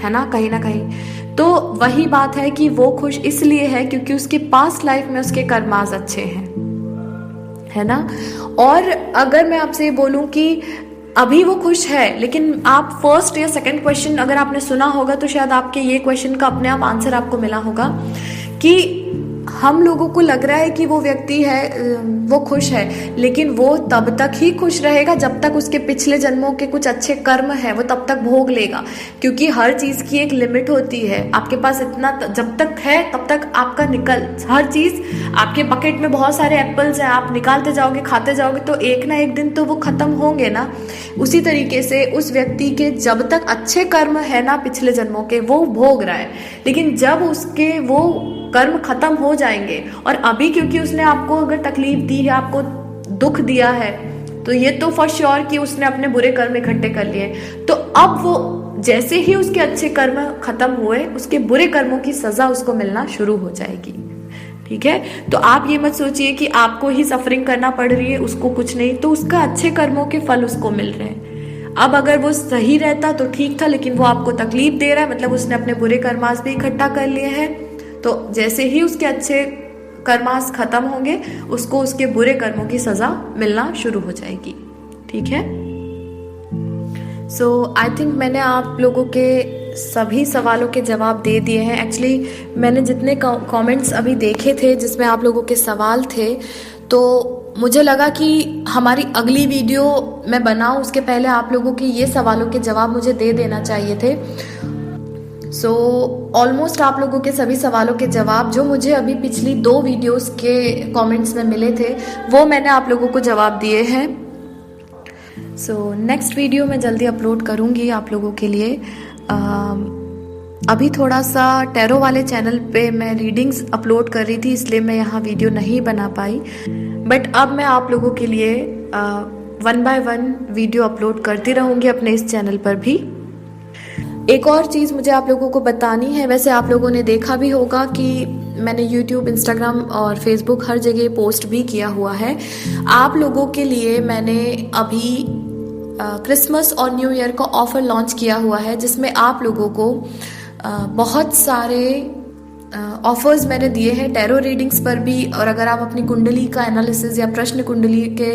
ना, कहीं ना कहीं। तो वही बात है कि वो खुश इसलिए है क्योंकि उसके पास्ट लाइफ में उसके कर्मास अच्छे हैं, है ना। और अगर मैं आपसे ये बोलूं कि अभी वो खुश है, लेकिन आप फर्स्ट या सेकंड क्वेश्चन अगर आपने सुना होगा तो शायद आपके ये क्वेश्चन का अपने आप आंसर आपको मिला होगा कि हम लोगों को लग रहा है कि वो व्यक्ति है वो खुश है, लेकिन वो तब तक ही खुश रहेगा जब तक उसके पिछले जन्मों के कुछ अच्छे कर्म है वो तब तक भोग लेगा। क्योंकि हर चीज की एक लिमिट होती है, आपके पास इतना जब तक है तब तक आपका हर चीज, आपके बकेट में बहुत सारे एप्पल्स हैं, आप निकालते जाओगे, खाते जाओगे, तो एक ना एक दिन तो वो खत्म होंगे ना। उसी तरीके से उस व्यक्ति के जब तक अच्छे कर्म है ना पिछले जन्मों के, वो भोग रहा है। लेकिन जब उसके वो कर्म खत्म हो जाएंगे, और अभी क्योंकि उसने आपको अगर तकलीफ दी है, आपको दुख दिया है, तो ये तो फॉर श्योर कि उसने अपने बुरे कर्म इकट्ठे कर लिए। तो अब वो जैसे ही उसके अच्छे कर्म खत्म हुए, उसके बुरे कर्मों की सजा उसको मिलना शुरू हो जाएगी। ठीक है, तो आप ये मत सोचिए कि आपको ही सफरिंग करना पड़ रही है, उसको कुछ नहीं, तो उसका अच्छे कर्मों के फल उसको मिल रहे हैं। अब अगर वो सही रहता तो ठीक था, लेकिन वो आपको तकलीफ दे रहा है, मतलब उसने अपने बुरे कर्मास भी इकट्ठा कर लिए हैं। तो जैसे ही उसके अच्छे कर्मास खत्म होंगे, उसको उसके बुरे कर्मों की सजा मिलना शुरू हो जाएगी। ठीक है, सो आई थिंक मैंने आप लोगों के सभी सवालों के जवाब दे दिए हैं। एक्चुअली मैंने जितने कमेंट्स अभी देखे थे जिसमें आप लोगों के सवाल थे, तो मुझे लगा कि हमारी अगली वीडियो मैं बनाऊं उसके पहले आप लोगों के ये सवालों के जवाब मुझे दे देना चाहिए थे। सो ऑलमोस्ट आप लोगों के सभी सवालों के जवाब जो मुझे अभी पिछली 2 वीडियोस के कमेंट्स में मिले थे, वो मैंने आप लोगों को जवाब दिए हैं। सो नेक्स्ट वीडियो मैं जल्दी अपलोड करूँगी आप लोगों के लिए। अभी थोड़ा सा टैरो वाले चैनल पे मैं रीडिंग्स अपलोड कर रही थी, इसलिए मैं यहाँ वीडियो नहीं बना पाई, बट अब मैं आप लोगों के लिए 1 बाय 1 वीडियो अपलोड करती रहूँगी अपने इस चैनल पर भी। एक और चीज़ मुझे आप लोगों को बतानी है, वैसे आप लोगों ने देखा भी होगा कि मैंने YouTube, Instagram और Facebook हर जगह पोस्ट भी किया हुआ है। आप लोगों के लिए मैंने अभी क्रिसमस और न्यू ईयर का ऑफ़र लॉन्च किया हुआ है, जिसमें आप लोगों को बहुत सारे ऑफर्स मैंने दिए हैं टैरो रीडिंग्स पर भी, और अगर आप अपनी कुंडली का एनालिसिस या प्रश्न कुंडली के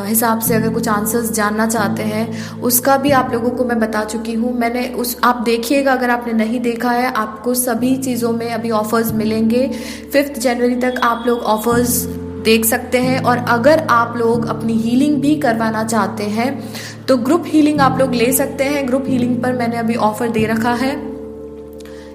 हिसाब से अगर कुछ आंसर्स जानना चाहते हैं उसका भी आप लोगों को मैं बता चुकी हूँ। मैंने उस आप देखिएगा, अगर आपने नहीं देखा है, आपको सभी चीज़ों में अभी ऑफर्स मिलेंगे। 5 जनवरी तक आप लोग ऑफर्स देख सकते हैं। और अगर आप लोग अपनी हीलिंग भी करवाना चाहते हैं तो ग्रुप हीलिंग आप लोग ले सकते हैं। ग्रुप हीलिंग पर मैंने अभी ऑफर दे रखा है।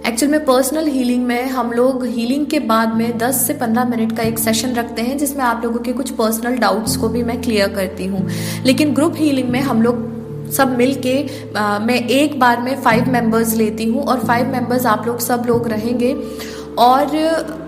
एक्चुअल में पर्सनल हीलिंग में हम लोग हीलिंग के बाद में 10 से 15 मिनट का एक सेशन रखते हैं जिसमें आप लोगों के कुछ पर्सनल डाउट्स को भी मैं क्लियर करती हूँ। लेकिन ग्रुप हीलिंग में हम लोग सब मिलके मैं एक बार में 5 मेंबर्स लेती हूँ और 5 मेंबर्स आप लोग सब लोग रहेंगे और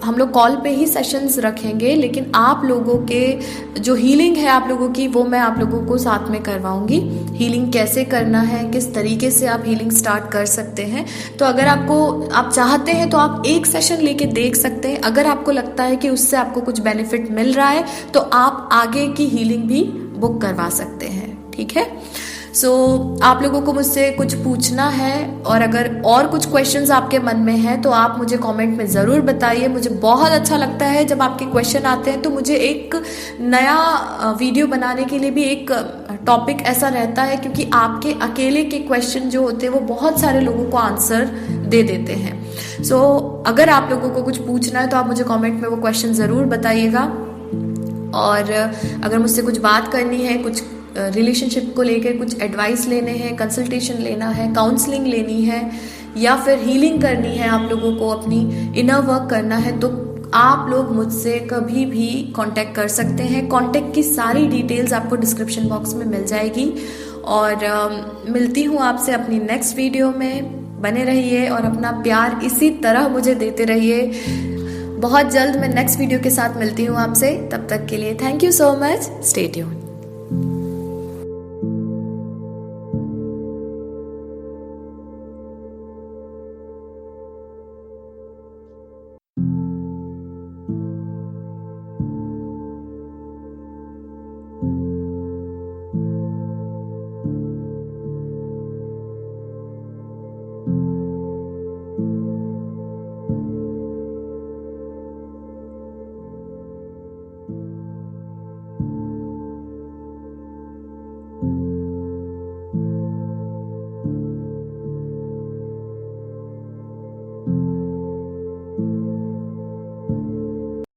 हम लोग कॉल पे ही सेशंस रखेंगे। लेकिन आप लोगों के जो हीलिंग है आप लोगों की, वो मैं आप लोगों को साथ में करवाऊंगी। हीलिंग कैसे करना है, किस तरीके से आप हीलिंग स्टार्ट कर सकते हैं। तो अगर आप चाहते हैं तो आप एक सेशन लेके देख सकते हैं। अगर आपको लगता है कि उससे आपको कुछ बेनिफिट मिल रहा है तो आप आगे की हीलिंग भी बुक करवा सकते हैं। ठीक है। आप लोगों को मुझसे कुछ पूछना है और अगर और कुछ क्वेश्चंस आपके मन में हैं तो आप मुझे कमेंट में ज़रूर बताइए। मुझे बहुत अच्छा लगता है जब आपके क्वेश्चन आते हैं, तो मुझे एक नया वीडियो बनाने के लिए भी एक टॉपिक ऐसा रहता है, क्योंकि आपके अकेले के क्वेश्चन जो होते हैं वो बहुत सारे लोगों को आंसर दे देते हैं। अगर आप लोगों को कुछ पूछना है तो आप मुझे कॉमेंट में वो क्वेश्चन ज़रूर बताइएगा। और अगर मुझसे कुछ बात करनी है, कुछ रिलेशनशिप को लेकर कुछ एडवाइस लेने हैं, कंसल्टेशन लेना है, काउंसलिंग लेनी है, या फिर हीलिंग करनी है, आप लोगों को अपनी इनर वर्क करना है, तो आप लोग मुझसे कभी भी कांटेक्ट कर सकते हैं। कांटेक्ट की सारी डिटेल्स आपको डिस्क्रिप्शन बॉक्स में मिल जाएगी। और मिलती हूँ आपसे अपनी नेक्स्ट वीडियो में। बने रहिए और अपना प्यार इसी तरह मुझे देते रहिए। बहुत जल्द मैं नेक्स्ट वीडियो के साथ मिलती हूँ आपसे। तब तक के लिए thank you so much. Stay tuned.